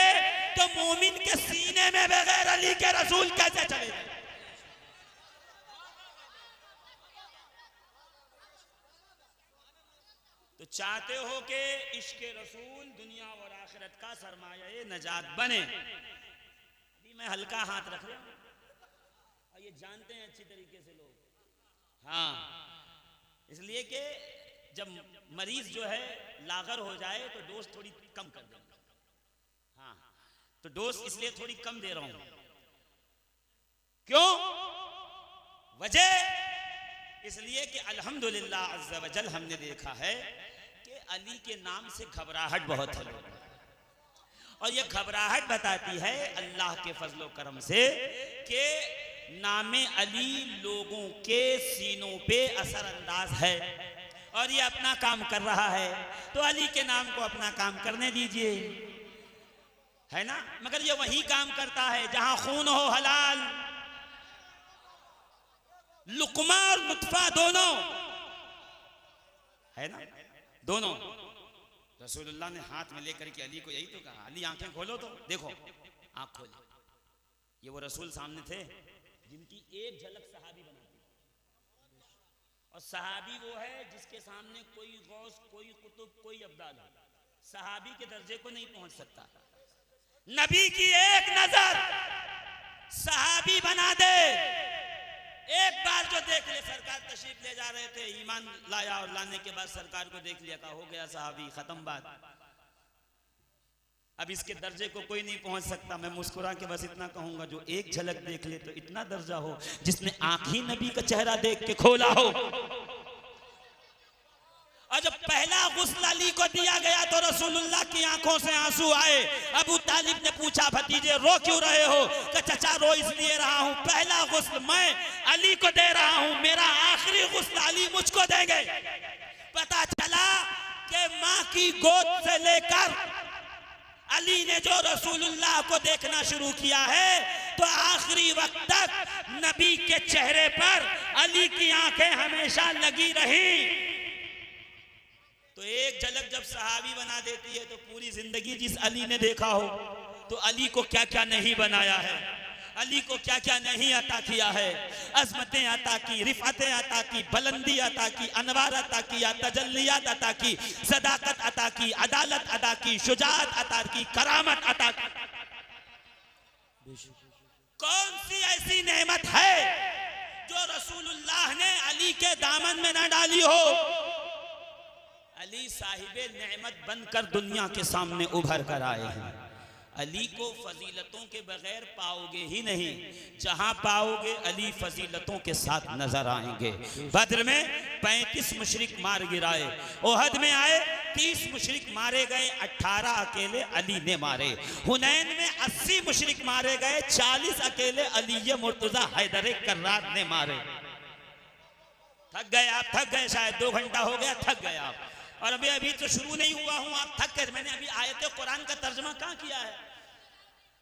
तो मोमिन के सीने में बगैर अली के रसूल कैसे चले जाए? तो चाहते हो कि इश्क रसूल दुनिया और आखिरत का सरमाया नजात बने। अभी मैं हल्का हाथ रख रहा हूं और ये जानते हैं अच्छी तरीके से लोग, हाँ, इसलिए कि जब मरीज जो है लागर हो जाए तो डोज थोड़ी कम कर देंगे। हाँ, तो डोज इसलिए थोड़ी कम दे रहा हूं। क्यों? वजह इसलिए कि अल्हम्दुलिल्लाह अज़्ज़ा वजल हमने देखा है कि अली के नाम से घबराहट बहुत है लोगों, और ये घबराहट बताती है अल्लाह के फजलो करम से कि नामे अली लोगों के सीनों पे असरअंदाज है और ये अपना काम कर रहा है। तो अली के नाम को अपना काम करने दीजिए, है ना। मगर ये वही काम करता है जहां खून हो हलाल, लुकमा और नुतफा दोनों, है ना, दोनों। रसूलुल्लाह ने हाथ में लेकर के अली को यही तो कहा, अली आंखें खोलो, तो देखो आंख खोली। ये वो रसूल सामने थे जिनकी एक झलक सहाबी बनाती, और सहाबी वो है जिसके सामने कोई गौस, कोई कुतुब, कोई अब्दाल हो, सहाबी के दर्जे को नहीं पहुंच सकता। नबी की एक नजर सहाबी बना दे। एक बार जो देख ले, सरकार तशरीफ ले जा रहे थे, ईमान लाया और लाने के बाद सरकार को देख लिया, कहा हो गया सहाबी, खत्म बात। अब इसके दर्जे को कोई नहीं पहुंच सकता। मैं मुस्कुरा के बस इतना कहूंगा, जो एक झलक देख ले तो इतना दर्जा हो, जिसने आंख ही नबी का चेहरा देख के खोला हो। और जब पहला गुस्ल अली को दिया गया तो रसूलुल्लाह की आंखों से आंसू आए। अबू तालिब ने पूछा, भतीजे रो क्यों रहे हो? कि चचा रो इसलिए रहा हूं, पहला गुस्ल मैं अली को दे रहा हूं, मेरा आखिरी गुस्ल अली मुझको देंगे। पता चला कि मां की गोद से लेकर अली ने जो रसूलुल्लाह को देखना शुरू किया है, तो आखिरी वक्त तक नबी के चेहरे पर अली की आंखें हमेशा लगी रही। तो एक झलक जब सहाबी बना देती है तो पूरी जिंदगी जिस अली ने देखा हो, तो अली को क्या क्या नहीं बनाया है, अली को क्या क्या नहीं अता किया है। अज़मतें अता की, रिफ़अतें अता की, बुलंदी अता की, अनवार अता किया, तजल्लियात अता की, सदाकत अता की, अदालत अता की, शुजाअत अता की, करामत अता की। कौन सी ऐसी नेमत है जो रसूलुल्लाह ने अली के दामन में न डाली हो? अली साहिबे नेमत बनकर दुनिया के सामने उभर कर आए हैं। अली को फजीलतों के बगैर पाओगे ही नहीं, जहां पाओगे अली फजीलतों के साथ नजर आएंगे। बद्र में 35 मुशरिक मार गिराए, ओहद में आए 30 मुशरिक मारे गए, 18 अकेले अली ने मारे। हुनैन में 80 मुशरिक मारे गए, 40 अकेले अली मुर्तजा हैदर कर्रार ने मारे। थक गए आप, थक गए, शायद 2 घंटा हो गया, थक गए आप। और अभी तो शुरू नहीं हुआ हूं, आप थक गए। मैंने अभी आयत कुरान का तर्जमा कहाँ किया है?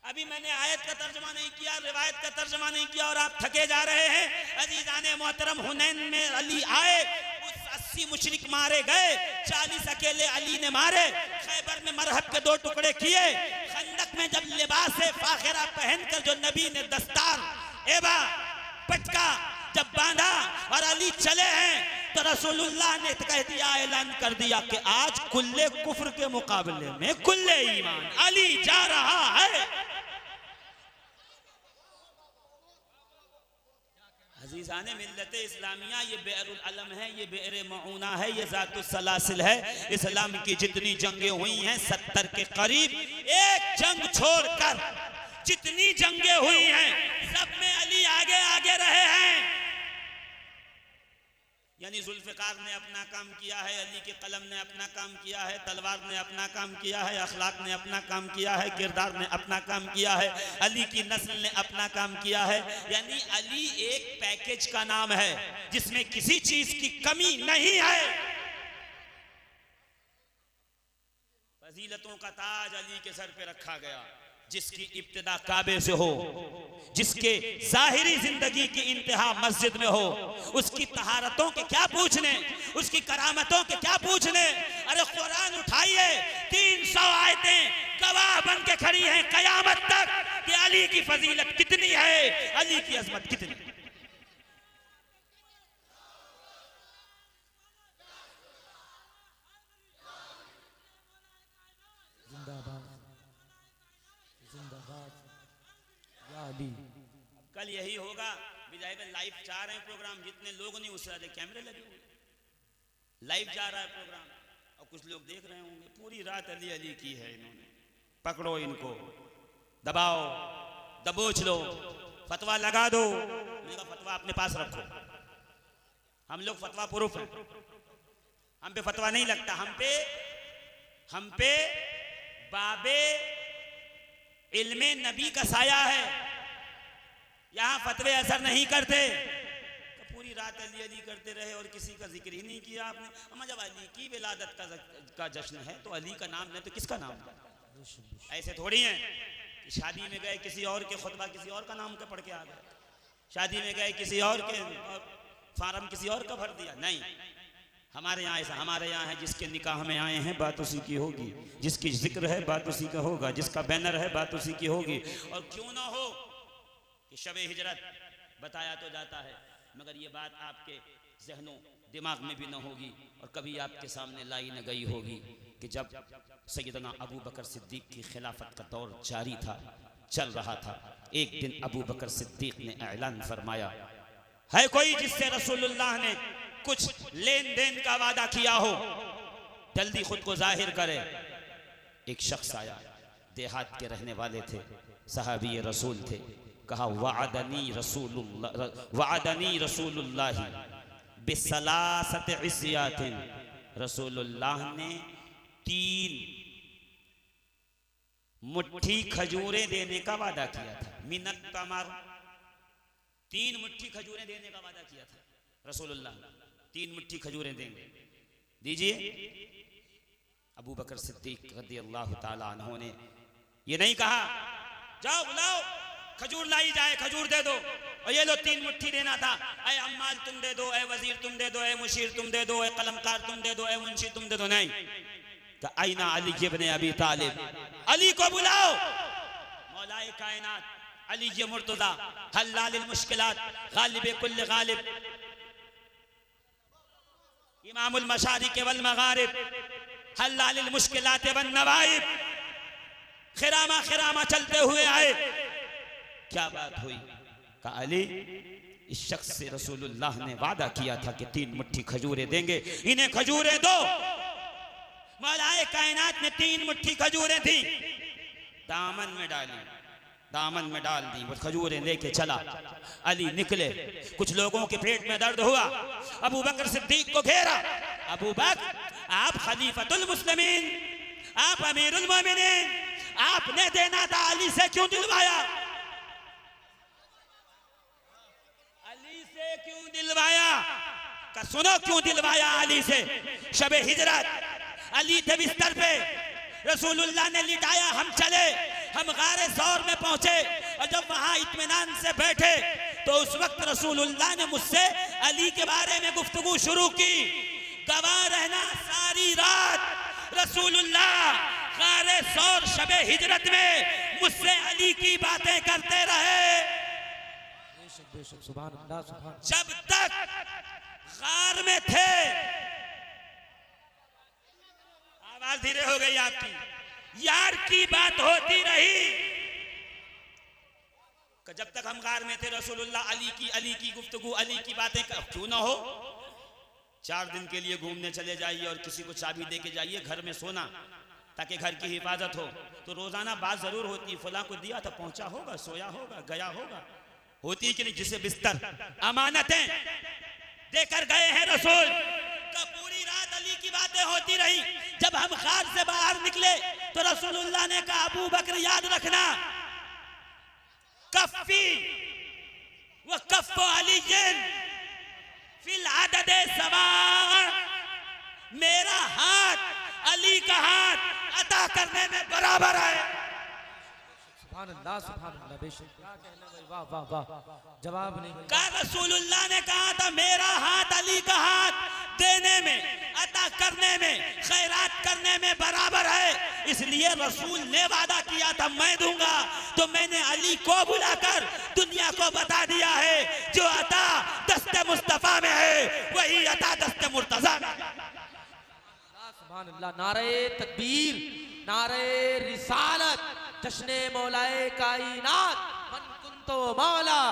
अभी मैंने आयत का तर्जमा नहीं किया, रिवायत का तर्जमा नहीं किया, और आप थके जा रहे हैं। अजीजाने मोहतरम, हुनैन में अली आए, उस 80 मुशरिक मारे गए, 40 अकेले अली ने मारे। खैबर में मरहब के 2 टुकड़े किए। खंदक में जब लिबास फाखिरा पहनकर जो नबी ने दस्तार एबा पटका जब बांधा और अली चले हैं, तो रसूलुल्लाह ने कह दिया, ऐलान कर दिया कि आज कुल्ले कुफ्र के मुकाबले में कुल्ले ईमान, अली जा रहा है। अजीजाने मिल्लत इस्लामिया, ये बिअरुल अलम है, ये बिअर मऊना है, ये ज़ातुस सलासिल है। इस्लाम की जितनी जंगें हुई हैं 70 के करीब, एक जंग छोड़कर जितनी जंगें हुई हैं सब में अली आगे आगे रहे हैं। यानी जुल्फ़िकार ने अपना काम किया है, अली के कलम ने अपना काम किया है, तलवार ने अपना काम किया है, अखलाक ने अपना काम किया है, किरदार ने अपना काम किया है, अली की नस्ल ने अपना काम किया है। यानी अली एक पैकेज का नाम है जिसमें किसी चीज की कमी नहीं है। फजीलतों का ताज अली के सर पे रखा गया, जिसकी इब्तिदा काबे से हो, जिसके जाहिरी जिंदगी की इंतहा मस्जिद में हो, उसकी तहारतों के क्या पूछने, उसकी करामतों के क्या पूछने। अरे कुरान उठाइए, 300 आयतें गवाह बन के खड़ी हैं कयामत तक कि अली की फजीलत कितनी है, अली की अजमत कितनी। कल यही होगा, विजय में लाइव जा रहे हैं प्रोग्राम, जितने लोग नहीं उससे ज्यादा कैमरे लगे हुए, लाइव जा रहा है प्रोग्राम और कुछ लोग देख रहे होंगे। पूरी रात अली अली की है, इन्होंने पकड़ो इनको, दबाओ, दबोच लो, फतवा लगा दो। मैंने कहा फतवा अपने पास रखो, हम लोग फतवा प्रूफ हैं, हम पे फतवा नहीं लगता, हम पे बाबे इल्मे नबी का साया है, यहां फतवे असर नहीं करते। तो पूरी रात अली अली करते रहे और किसी का जिक्र ही नहीं किया आपने। अम्मा जब अली की विलादत का जश्न है तो अली का नाम नहीं तो किसका नाम? ऐसे थोड़ी है कि शादी में गए किसी और के खुतबा किसी और का नाम के पढ़ के आ गए, शादी में गए किसी और के फार्म किसी और का भर दिया। नहीं, हमारे यहाँ ऐसा, हमारे यहाँ है जिसके निकाह में आए हैं बात उसी की होगी, जिसकी जिक्र है बात उसी का होगा, जिसका बैनर है बात उसी की होगी। और क्यों ना हो कि शब हिजरत बताया तो जाता है, मगर ये बात आपके जहनों दिमाग में भी न होगी और कभी आपके सामने लाई न गई होगी कि जब सैयदना अबू बकर सिद्दीक की खिलाफत का दौर जारी था, चल रहा था, एक दिन अबू बकर सिद्दीक ने ऐलान फरमाया, है कोई जिससे रसूलुल्लाह ने कुछ लेन देन का वादा किया हो, जल्दी खुद को जाहिर करे। एक शख्स आया, देहात के रहने वाले थे, सहाबी रसूल थे, कहा वअदनी रसूलुल्लाह बिसलासत इस्यातिन, रसूलुल्लाह ने 3 मुट्ठी खजूरें देने का वादा किया था। मिनत तमर, 3 मुट्ठी खजूरें देने का वादा किया था रसूलुल्लाह, 3 मुट्ठी खजूरें देंगे, दीजिए। अबू बकर सिद्दीक रज़ियल्लाहु ताला अन्हु ने ये नहीं कहा जाओ बुलाओ खजूर लाई जाए, खजूर दे दो और ये लो 3 मुट्ठी देना था, ऐ अम्माल तुम दे दो, ऐ वजीर तुम दे दो, ऐ मुशीर तुम दे दो, ऐ कलमकार तुम दे दो, ऐ मुंशी तुम दे दो। नहीं, तो आईना अली इब्न अबी तालिब, अली को बुलाओ, मौलाए कायनात अली ये मुर्तज़ा हल्लालिल मुश्किलात गालिब कुल्ल गालिब, इमामुल मशारिक वल मगारिब हल्लालिल मुश्किलात वन नवाइब, खिरामा खिरामा चलते हुए आए। क्या बात हुई? कहा अली, इस शख्स से रसूलुल्लाह ने वादा किया था कि 3 मुट्ठी खजूरें देंगे, इन्हें खजूरें दो। मौलाए कायनात ने 3 मुट्ठी खजूरें थी, दामन में डाली, दामन में डाल दी, वो खजूरें लेके चला। अली निकले, कुछ लोगों के पेट में दर्द हुआ, अबू बकर सिद्दीक को घेरा। अबू बकर, आप खलीफतुल मुस्लिमीन, आप अमीरुल मोमिनीन, आपने देना था, अली से क्यों दिलवाया? अली से क्यों दिलवाया? का सुनो क्यों दिलवाया अली से? शबे हिजरत अली थे बिस्तर पे, रसूलुल्लाह ने लिटाया, हम चले, हम गारे ज़ौर में पहुंचे और जब वहां इत्मीनान से बैठे तो उस वक्त रसूलुल्लाह ने मुझसे अली के बारे में गुफ्तगू शुरू की। गवाह रहना सारी रात रसूलुल्लाह गारे ज़ौर शबे हिजरत में मुझसे अली की बातें करते रहे। सुभान अल्लाह, सुभान। जब तक गार में थे, आवाज धीरे हो गई आपकी, यार की बात होती रही। जब तक हम गार में थे रसूलुल्लाह अली की गुफ्तगू, अली की बातें क्यों ना हो। 4 दिन के लिए घूमने चले जाइए और किसी को चाबी दे के जाइए घर में सोना, ताकि घर की हिफाजत हो। तो रोजाना बात जरूर होती, फलां को दिया था, पहुंचा होगा, सोया होगा, गया होगा, होती कि नहीं? जिसे बिस्तर अमानतें देकर गए हैं रसूल। तो पूरी रात अली की बातें होती रही। जब हम खार से बाहर निकले तो रसूलुल्लाह ने कहा, अबू बकर याद रखना, कफ़ी व कफ़्फ़ु अलीय्यिन फिल अदद सवा, मेरा हाथ अली का हाथ अता करने में बराबर है। सुभान अल्लाह बेशक। क्या कहना भाई, वाह वाह वाह, जवाब नहीं। का रसूलुल्लाह ने कहा था मेरा हाथ अली का हाथ देने में, अता करने में, खैरात करने में बराबर है। इसलिए रसूल ने वादा किया था मैं दूंगा, तो मैंने अली को बुलाकर दुनिया को बता दिया है, जो अता दस्ते मुस्तफा में है वही अता दस्ते मुर्तजा में। सुभान अल्लाह। नारे तकबीर, नारे रिसालत, जश्ने मौलाए कायनात, मन कुंतो मौला,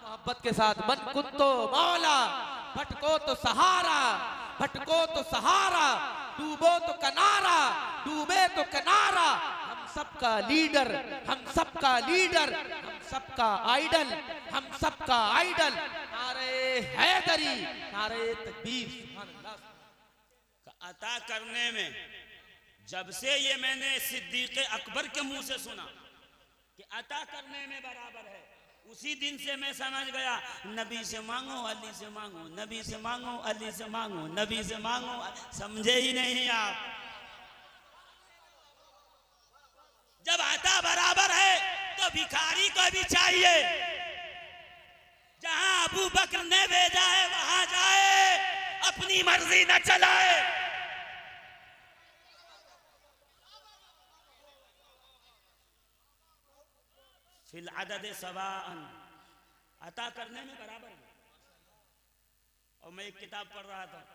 मोहब्बत के साथ मन कुंतो मौला, भटको तो सहारा, भटको तो सहारा, डूबो तो किनारा, डूबे तो किनारा, हम सबका लीडर, हम सबका लीडर, हम सबका आइडल, हम सबका आइडल, नारे हैदरी, नारे तकबीर। सुभान अल्लाह। अता करने में जब से ये मैंने सिद्दीक़ अकबर के मुंह से सुना कि अता करने में बराबर है, उसी दिन से मैं समझ गया नबी से मांगो अली से मांगो, नबी से मांगो अली से मांगो, नबी से मांगो। समझे ही नहीं आप। जब अता बराबर है तो भिखारी को भी चाहिए, जहां अबू बकर ने भेजा है वहां जाए, अपनी मर्जी न चलाए। फिल अदद सवाअन, अता करने में बराबर है। और मैं एक किताब पढ़ रहा था,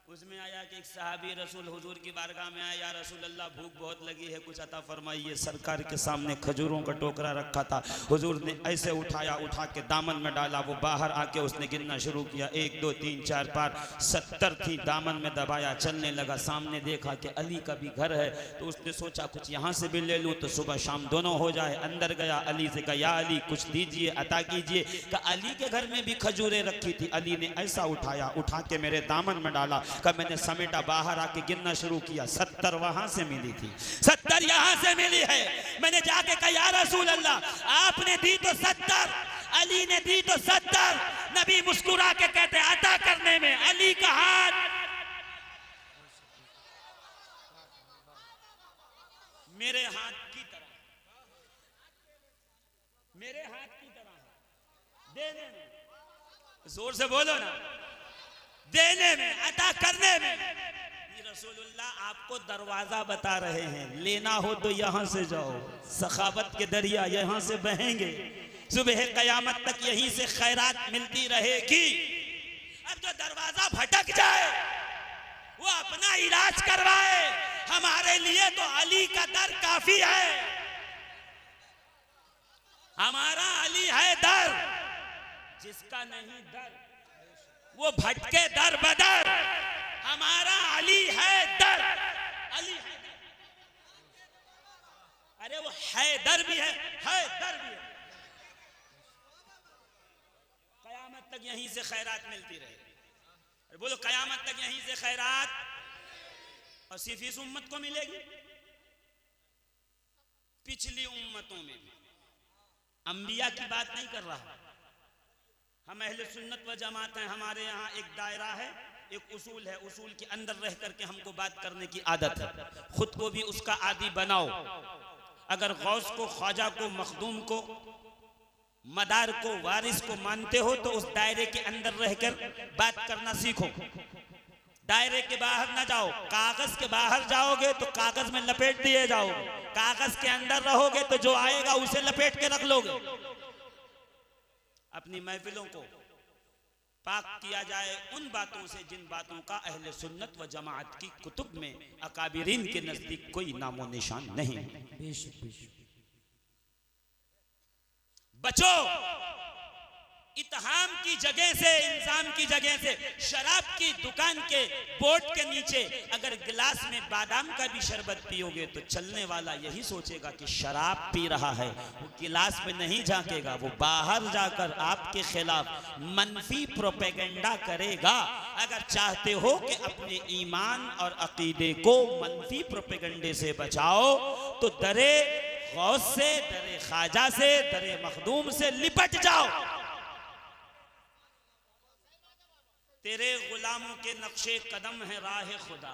उसमें आया कि एक सहाबी रसूल हुजूर की बारगाह में आया, या रसूल अल्लाह भूख बहुत लगी है, कुछ अता फरमाइए। सरकार के सामने खजूरों का टोकरा रखा था, हुजूर ने ऐसे उठाया, उठा के दामन में डाला, वो बाहर आके उसने गिनना शुरू किया, 1 2 3 4 5 70 थी, दामन में दबाया, चलने लगा। सामने देखा कि अली का भी घर है, तो उसने सोचा कुछ यहाँ से भी ले लूँ तो सुबह शाम दोनों हो जाए। अंदर गया, अली से कहा या अली कुछ दीजिए, अता कीजिए। कहा अली के घर में भी खजूरें रखी थी। अली ने ऐसा उठाया, उठा के मेरे दामन में डाला, का मैंने समेटा, बाहर आके गिनना शुरू किया, 70 वहां से मिली थी, 70 यहां से मिली है। मैंने जाके कहा या रसूल अल्लाह आपने दी तो 70, अली ने दी तो 70। नबी मुस्कुरा के कहते अता करने में अली का हाथ मेरे हाथ की तरह, मेरे हाथ की तरह है देने में। जोर से बोलो ना, देने में, अता करने में। रसूलुल्लाह आपको दरवाजा बता रहे हैं, लेना हो तो यहां से जाओ, सखावत के दरिया यहां से बहेंगे, सुबह कयामत तक यहीं से खैरात मिलती रहेगी। अब जो दरवाजा भटक जाए वो अपना इलाज करवाए, हमारे लिए तो अली का दर काफी है। हमारा अली है दर, जिसका नहीं दर वो भटके दर बदर। हमारा अली है दर, अली है दर। अरे वो हैदर भी है दर भी है। कयामत तक यहीं से खैरात मिलती रहे। अरे बोलो कयामत तक यहीं से खैरात, और सिर्फ इस उम्मत को मिलेगी, पिछली उम्मतों में भी। अंबिया की बात नहीं कर रहा, हम अहले सुन्नत व जमात हैं। हमारे यहाँ एक दायरा है, एक उसूल है, उसूल के अंदर रह करके हमको बात करने की आदत है। खुद को भी उसका आदी बनाओ। अगर गौस को, ख्वाजा को, मखदूम को, मदार को, वारिस को मानते हो तो उस दायरे के अंदर रहकर बात करना सीखो। दायरे के बाहर ना जाओ। कागज के बाहर जाओगे तो कागज में लपेट दिए जाओगे, कागज के अंदर रहोगे तो जो आएगा उसे लपेट के रख लोगे। अपनी महफिलों को पाक किया जाए उन बातों से जिन बातों का अहले सुन्नत व जमात की कुतुब में, अकाबिरीन के नजदीक कोई नामो निशान नहीं। बचो इत्हाम की जगह से, इंसान की जगह से शराब की दुकान के बोर्ड के नीचे अगर गिलास में बादाम का भी शरबत पियोगे तो चलने वाला यही सोचेगा कि शराब पी रहा है, वो गिलास में नहीं झांकेगा, वो बाहर जाकर आपके खिलाफ मनफी प्रोपेगेंडा करेगा। अगर चाहते हो कि अपने ईमान और अकीदे को मनफी प्रोपेगेंडे से बचाओ तो दरे गौस से, दरे ख्वाजा से, दरे मखदूम से लिपट जाओ। तेरे गुलामों के नक्शे कदम है राह खुदा,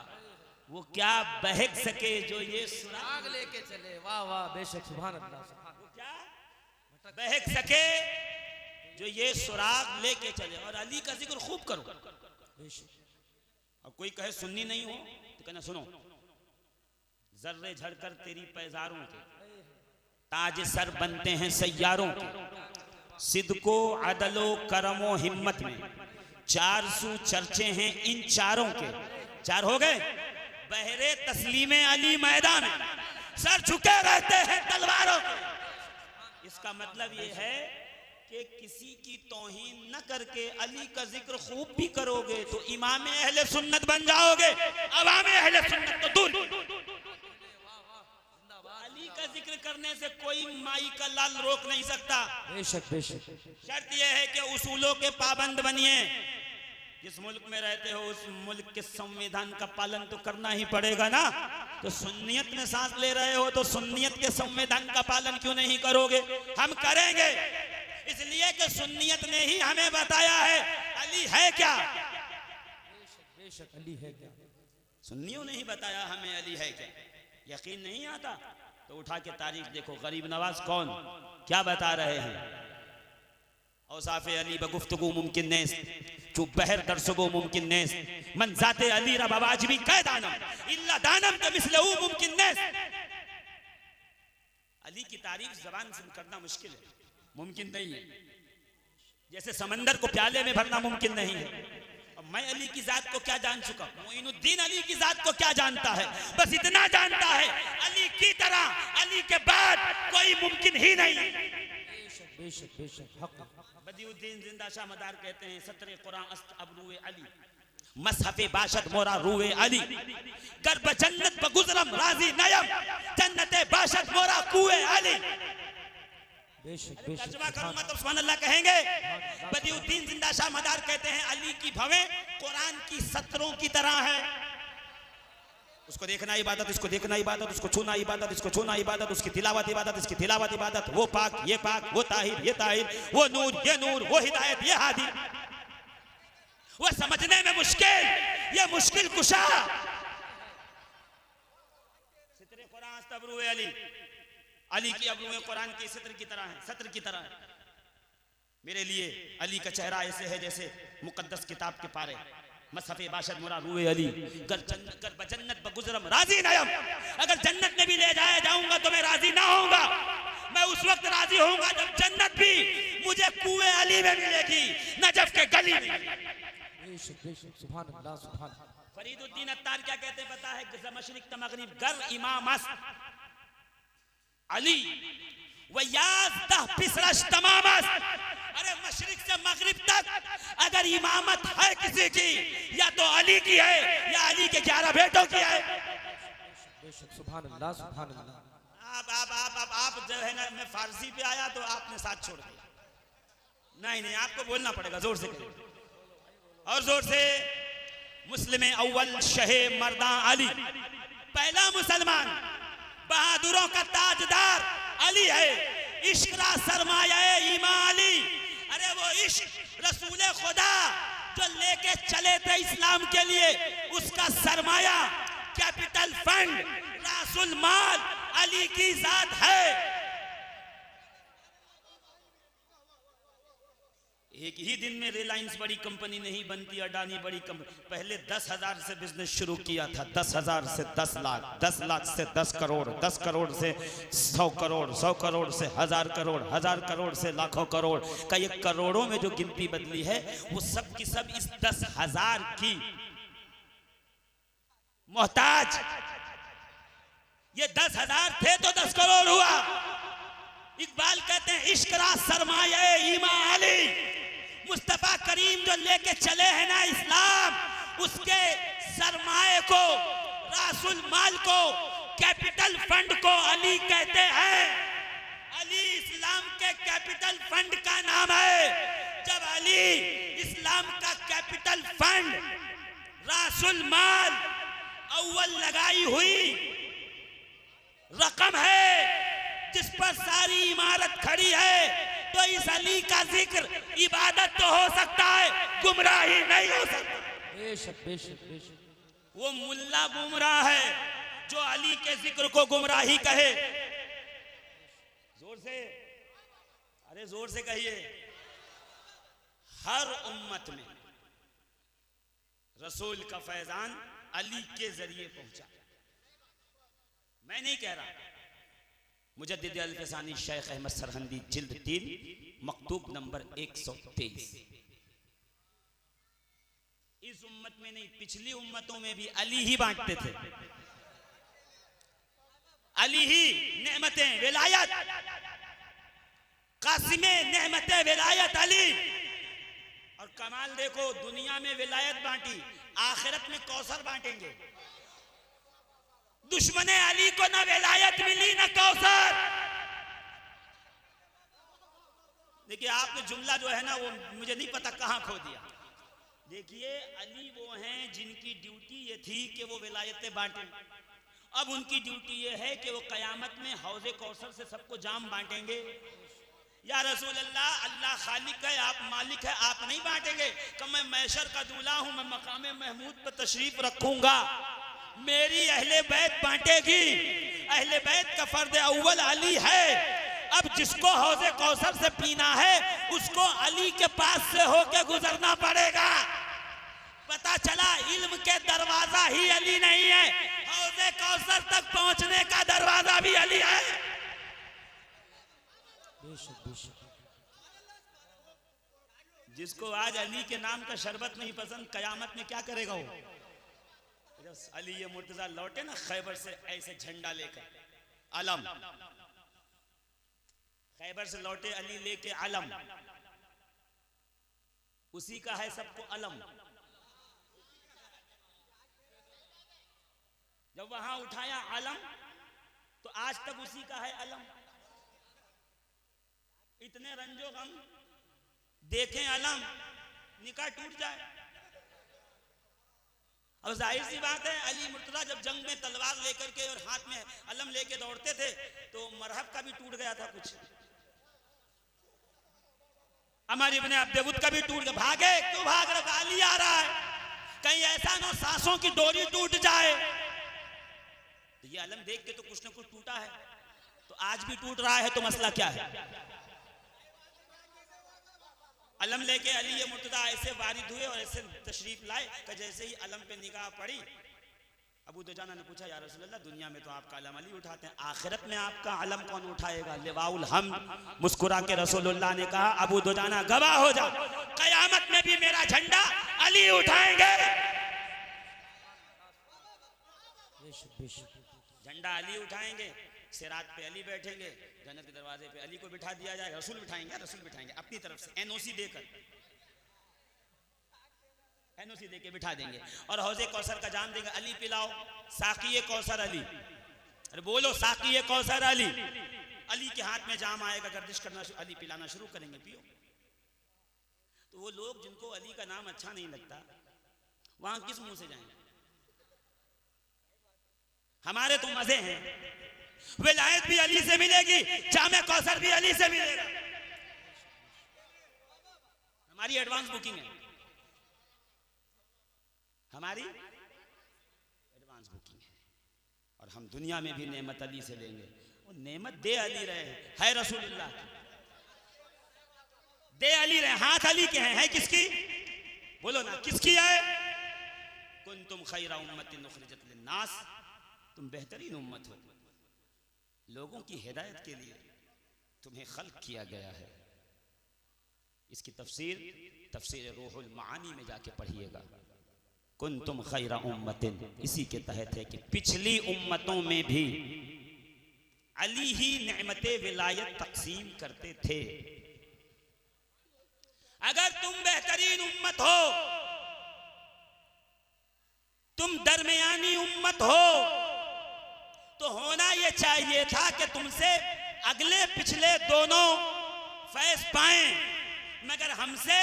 वो क्या बहक सके जो ये सुराग लेके चले। वाह वाह, बेशक, सुभान अल्लाह। वो क्या बहक सके जो ये सुराग लेके चले। और अली का जिक्र खूब करो। अब कोई कहे सुन्नी नहीं हो तो कहना सुनो, जर्रे झड़कर तेरी पैजारों के ताज सर बनते हैं सैयारों के, सिद्को अदलो करमो हिम्मत में 400 चर्चे हैं इन चारों के। 4 हो गए। बहरे तस्लीमे अली मैदान में सर झुके रहते हैं तलवारों के। इसका मतलब ये है कि किसी की तौहीन न करके अली का जिक्र खूब भी करोगे तो इमाम अहले सुन्नत बन जाओगे। अवाम अहले सुन्नत तो दूर। अली का जिक्र करने से कोई माई का लाल रोक नहीं सकता। बेशक बेशक। शर्त यह है कि उसूलों के पाबंद बनिए। जिस मुल्क में रहते हो उस मुल्क के संविधान का पालन तो करना ही पड़ेगा ना। तो सुन्नियत में सांस ले रहे हो तो सुन्नियत के संविधान का पालन क्यों नहीं करोगे? हम करेंगे, इसलिए कि सुन्नियत ने ही हमें बताया है अली है क्या। बेशक अली है क्या। सुन्नियों ने ही बताया हमें अली है क्या। यकीन नहीं आता तो उठा के तारीख देखो। गरीब नवाज कौन, क्या बता रहे हैं। औसाफ़े अली बगुफ्तगू मुमकिन नेस, चुप बहर दरसगो मुमकिन नेस, मन जाते अली रब वाजिबी कै दानम इल्ला दानम के मिसलहू मुमकिन नेस। अली की तारीफ जबान से करना मुश्किल है, मुमकिन नहीं है। जैसे समंदर को प्याले में भरना मुमकिन नहीं है। अब मैं अली की जात को क्या जान चुका, मोइनुद्दीन अली की जात को क्या जानता है? बस इतना जानता है अली की तरह अली के बाद कोई मुमकिन ही नहीं। बेशक बेशक बेशक हक। बदिउद्दीन जिंदा शाह मदार कहते हैं सत्रे कुरान अस्त अबरूए अली मसहफे बाशत मोरा रूए अली गर्ब जन्नत बगुजरम राजी नयम जन्नते बाशत मोरा कुए अली। बेशक बेशक। तर्जुमा करूंगा तो सुभान अल्लाह कहेंगे। बदिउद्दीन जिंदा शाह मदार कहते हैं अली की भवें कुरान की सत्रों की तरह है। उसको देखना इबादत, इसको देखना इबादत, उसको छूना इबादत, इसको छूना इबादत, उसकी तिलावत इबादत, इसकी तिलावत इबादत, वो पाक ये पाक, वो ताहिर ये ताहिर, वो नूर ये नूर, वो हिदायत ये हादी, वो समझने में मुश्किल ये मुश्किल कुशा। सितरे कुरान तबरूए अली, अली की अबरूए कुरान की सितर की तरह है, सत्र की तरह है। मेरे लिए अली का चेहरा ऐसे है जैसे मुकद्दस किताब के पारे। मसहफे बाशत मोरा रूए अली गर जन्नत बगुजरम राजी नयम। अगर जन्नत में भी ले जाया जाऊंगा तो मैं राजी ना होऊंगा। मैं उस वक्त राजी होऊंगा जब जन्नत भी मुझे कुएं अली में मिलेगी, नजफ के गली में। बेशक बेशक। सुभान अल्लाह सुभान। फरीदुद्दीन अत्तार क्या कहते हैं पता है? मशरिक त मगरिब गर इमाम अली वयाज़ पिसरश तमामस। अरे मशरिक से मगरिब तक अगर इमामत है किसी की या तो अली की है या अली के 11 बेटों की है। सुभान अल्लाह सुभान अल्लाह। आप जो है ना, मैं फारसी पे आया तो आपने साथ छोड़ दिया। नहीं नहीं, आपको बोलना पड़ेगा, जोर से करें और जोर से। मुस्लिम अव्वल शहे मर्दा अली, पहला मुसलमान, बहादुरों का ताजदार अली है। इश्क का सरमाया इमाम अली। अरे वो इश्क रसूले खुदा जो लेके चले थे इस्लाम के लिए, उसका सरमाया कैपिटल फंड रासुल माल अली की जात है। एक ही दिन में रिलायंस बड़ी कंपनी नहीं बनती, अडानी बड़ी कंपनी। पहले 10,000 से बिजनेस शुरू किया था, 10,000 से 10 लाख, 10 लाख से 10 करोड़, 10 करोड़ से 100 करोड़, 100 करोड़ से 1000 करोड़, 1000 करोड़ से लाखों करोड़ का ये करोड़ों में जो गिनती बदली है वो सब की सब इस 10,000 की मोहताज। ये 10,000 थे तो 10 करोड़ हुआ। इकबाल कहते हैं इश्क रा सरमाया इमाम अली। करीम जो लेके चले हैं ना इस्लाम, उसके सरमाए को, रासुल माल को, कैपिटल फंड को अली कहते हैं। अली इस्लाम के कैपिटल फंड का नाम है। जब अली इस्लाम का कैपिटल फंड, रासुल माल, अव्वल लगाई हुई रकम है जिस पर सारी इमारत खड़ी है, तो इस अली का जिक्र इबादत तो हो सकता है, गुमराही नहीं हो सकता। बेशक बेशक बेशक। वो मुल्ला गुमराह है जो अली के जिक्र को गुमराही कहे। जोर से, अरे जोर से कहिए। हर उम्मत में रसूल का फैजान अली के जरिए पहुंचा। मैं नहीं कह रहा, मुजद्दिद अल-फसानी शेख अहमद सरहंदी जिल्द 3 मकतूब नंबर 123। इस उम्मत में नहीं, पिछली उम्मतों में भी अली ही बांटते थे। अली ही नेमतें विलायत, कासिमे नेमतें विलायत अली। और कमाल देखो, दुनिया में विलायत बांटी, आखिरत में कौसर बांटेंगे। दुश्मने अली को ना विलायत मिली ना कौसर। देखिए आपने जुमला जो है ना वो मुझे नहीं पता कहां खो दिया। देखिए अली वो हैं जिनकी ड्यूटी ये थी कि वो विलायतें बांटें। अब उनकी ड्यूटी ये है कि वो कयामत में हौज़े कौसर से सबको जाम बांटेंगे। या रसूल अल्लाह, अल्लाह खालिक है, आप मालिक है, आप नहीं बांटेंगे। कि मैं मैशर का दूल्हा हूं, मैं मकामे महमूद पर तशरीफ रखूंगा, मेरी अहले बैत बांटेगी। अहले बैत का फर्द अव्वल अली है। अब जिसको हौज़े कौसर से पीना है उसको अली के पास से होके गुजरना पड़ेगा। पता चला इल्म के दरवाजा ही अली नहीं है, हौज़े कौसर तक पहुंचने का दरवाजा भी अली है। जिसको आज अली के नाम का शरबत नहीं पसंद, कयामत में क्या करेगा वो? जब अली ये मुर्तजा लौटे ना खैबर से ऐसे झंडा लेकर, अलम, खैबर से लौटे अली लेके अलम, उसी का है सबको अलम। जब वहां उठाया अलम तो आज तक उसी का है अलम। इतने रंजो गम देखें अलम, निकाह टूट जाए। अब जाहिर सी बात है अली मुर्तजा जब जंग में तलवार लेकर के और हाथ में अलम लेके दौड़ते थे तो मरहब का भी टूट गया था कुछ, हमारी इब्ने अब्दुद का भी टूट गया। भागे क्यों भाग रहा? अली आ रहा है, कहीं ऐसा ना सांसों की डोरी टूट जाए। तो ये अलम देख के तो कुछ ना कुछ टूटा है, तो आज भी टूट रहा है, तो मसला क्या है? अलम लेके अली ये मुर्तजा ऐसे वारिद हुए और ऐसे तशरीफ लाए कि जैसे ही अलम पे निगाह पड़ी, अबू दुजाना ने पूछा या रसूल अल्लाह, दुनिया में तो आपका अलम अली उठाते हैं, आखिरत में आपका अलम कौन उठाएगा? लिवाउल हम्द। मुस्कुरा के रसूलुल्लाह ने कहा, अबू दुजाना गवाह हो जाओ, कयामत में भी मेरा झंडा अली उठाएंगे। झंडा अली उठाएंगे, सिरात पे अली बैठेंगे, जन्नत के दरवाजे पे अली को बिठा दिया जाएगा। रसूल बिठाएंगे, रसूल बिठाएंगे अपनी तरफ से एनओसी देकर, एनओसी देके बिठा देंगे और हौज़े कौसर का जाम देंगे, अली पिलाओ, साक़िए कौसर अली। अरे बोलो, साक़िए कौसर अली। अली के हाथ में जाम आएगा, गर्दिश करना, अली पिलाना शुरू करेंगे, पियो। तो वो लोग जिनको अली का नाम अच्छा नहीं लगता वहां किस मुंह से जाएंगे? हमारे तो मजे हैं, विलायत भी अली से मिलेगी, जामे कौसर भी अली से मिलेगा। हमारी एडवांस बुकिंग है, हमारी एडवांस बुकिंग है, और हम दुनिया में भी नेमत अली से लेंगे। वो नेमत दे अली रहे है रसूलुल्लाह की, दे अली रहे, हाथ अली के हैं, है किसकी? बोलो ना, किसकी है? कुंतुम खैरा उम्मतिन उखरिजत लिन्नास, तुम बेहतरीन उम्मत हो, लोगों की हिदायत के लिए तुम्हें खल्क किया गया है। इसकी तफसीर रूहुल मानी में जाके पढ़िएगा। कुंतुम खैरा उम्मतिन, इसी के तहत है कि पिछली उम्मतों में भी अली ही नेमते विलायत तकसीम करते थे। अगर तुम बेहतर बेहतरीन उम्मत हो, तुम दरमियानी उम्मत हो, तो होना यह चाहिए था कि तुमसे अगले पिछले दोनों फैज पाएं, मगर हमसे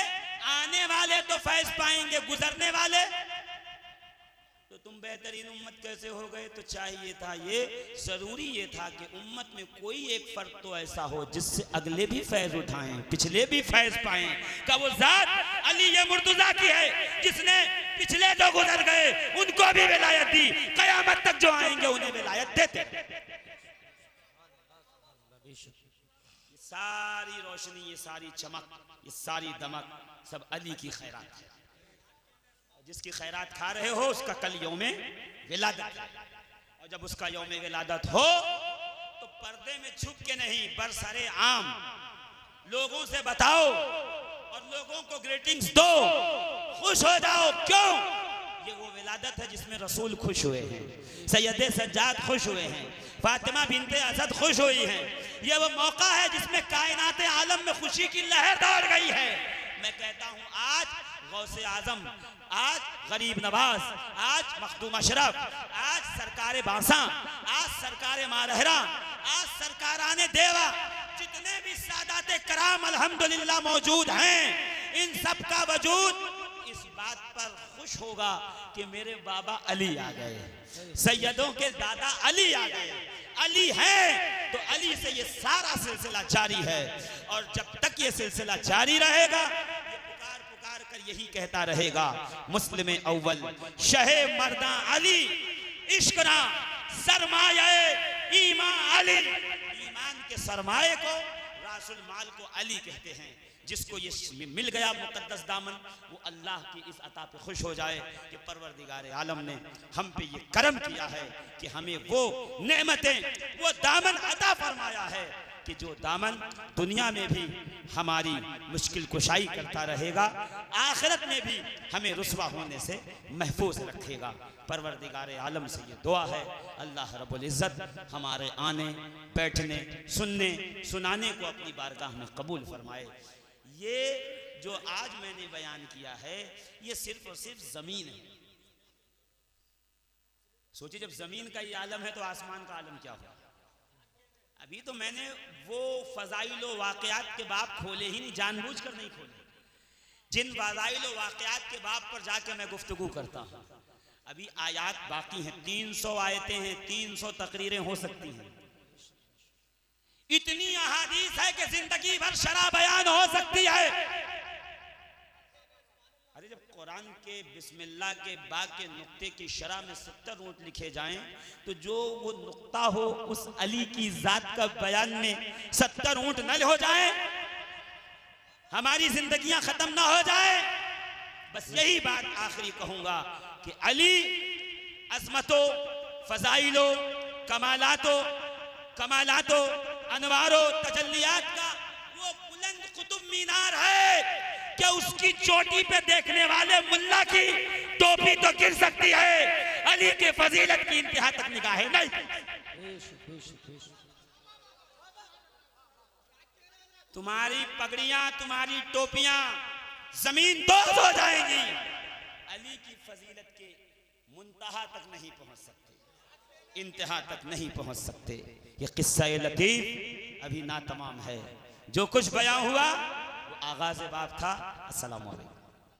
आने वाले तो फैज पाएंगे, गुजरने वाले तो तुम बेहतरीन उम्मत कैसे हो गए। तो चाहिए था, ये जरूरी ये था कि उम्मत में कोई एक फर्क तो ऐसा हो जिससे अगले भी फैज उठाएं, पिछले भी फैज पाएं। का वो जात अली ये मुर्तजा की है जिसने पिछले जो गुजर गए उनको भी विलायत दी, कयामत तक जो आएंगे उन्हें विलायत देते। ये सारी रोशनी, ये सारी चमक, ये सारी दमक सब अली की खैरात है। जिसकी खैरात खा रहे हो उसका कल यौमे विलादत है, और जब उसका यौमे विलादत हो तो पर्दे में छुप के नहीं, बरसरे आम लोगों से बताओ और लोगों को ग्रीटिंग्स दो, खुश हो जाओ। क्यों? ये वो विलादत है जिसमें रसूल खुश हुए हैं, सैयदे सज्जाद खुश हुए हैं, फातिमा बिनते असद खुश हुई हैं। ये वो मौका है जिसमें कायनात आलम में खुशी की लहर दौड़ गई है। मैं कहता हूं आज गौसे आजम, आज गरीब नवाज, आज मखदूम अशरफ, आज सरकार बांसा, आज सरकार मारहरा, आज सरकाराने देवा, जितने भी सादाते कराम अल्हम्दुलिल्लाह मौजूद हैं, इन सब का वजूद इस बात पर खुश होगा कि मेरे बाबा अली आ गए, सैयदों के दादा अली आ गए। अली है तो अली से ये सारा सिलसिला जारी है, और जब तक ये सिलसिला जारी रहेगा यही कहता रहेगा, मुस्लिम अव्वल शहे मर्दा अली, इश्करा सरमाए ईमान अली। ईमान के सरमाए को, रासुल माल को अली कहते हैं। जिसको ये मिल गया मुकद्दस दामन, वो अल्लाह की इस अता पे खुश हो जाए कि परवरदिगार आलम ने हम पे ये करम किया है कि हमें वो नेमतें, वो दामन अता फरमाया है कि जो दामन दुनिया में भी हमारी मुश्किल कुशाई करता रहेगा, आखिरत में भी हमें रुसवा होने से महफूज रखेगा। परवरदिगार आलम से ये दुआ है, अल्लाह रब्बुल इज़्ज़त हमारे आने, बैठने, सुनने, सुनाने को अपनी बारगाह में कबूल फरमाए। ये जो आज मैंने बयान किया है, ये सिर्फ और सिर्फ ज़मीन है। सोचिए, जब ज़मीन का ये आलम है तो आसमान का आलम क्या होगा। अभी तो मैंने वो फ़ज़ाइल व वाक़यात के बाब खोले ही नहीं, जानबूझकर नहीं खोले। जिन फ़ज़ाइल व वाक़यात के बाब पर जाके मैं गुफ्तगू करता हूँ, अभी आयात बाकी हैं, 300 आयतें हैं, 300 तकरीरें हो सकती हैं। इतनी अहादीस है कि जिंदगी भर शरह बयान हो सकती है। अरे जब कुरान के बिस्मिल्लाह के बा के नुक्ते की शरह में 70 नोट लिखे जाएं, तो जो वो नुक्ता हो उस अली की जात का बयान में 70 ऊंट न हो जाए, हमारी जिंदगियां खत्म ना हो जाए। बस यही बात आखिरी कहूंगा कि अली अजमतो, फजाइलो, कमालातो, अनवारो, तजल्लियात का वो बुलंद कुतुब मीनार है कि उसकी चोटी पे देखने वाले मुल्ला की टोपी तो गिर सकती है, अली के फजीलत की इंतहा तक निगाहें नहीं। तुम्हारी पगड़ियां, तुम्हारी टोपियां जमीन दोज हो जाएंगी, अली की फजीलत के मुंतहा तक नहीं पहुंच सकते, इंतहा तक नहीं पहुंच सकते। ये किस्सा लतीफ अभी ना तमाम है। जो कुछ बयां हुआ वो आगाज़ बाब था। अस्सलामु अलैकुम।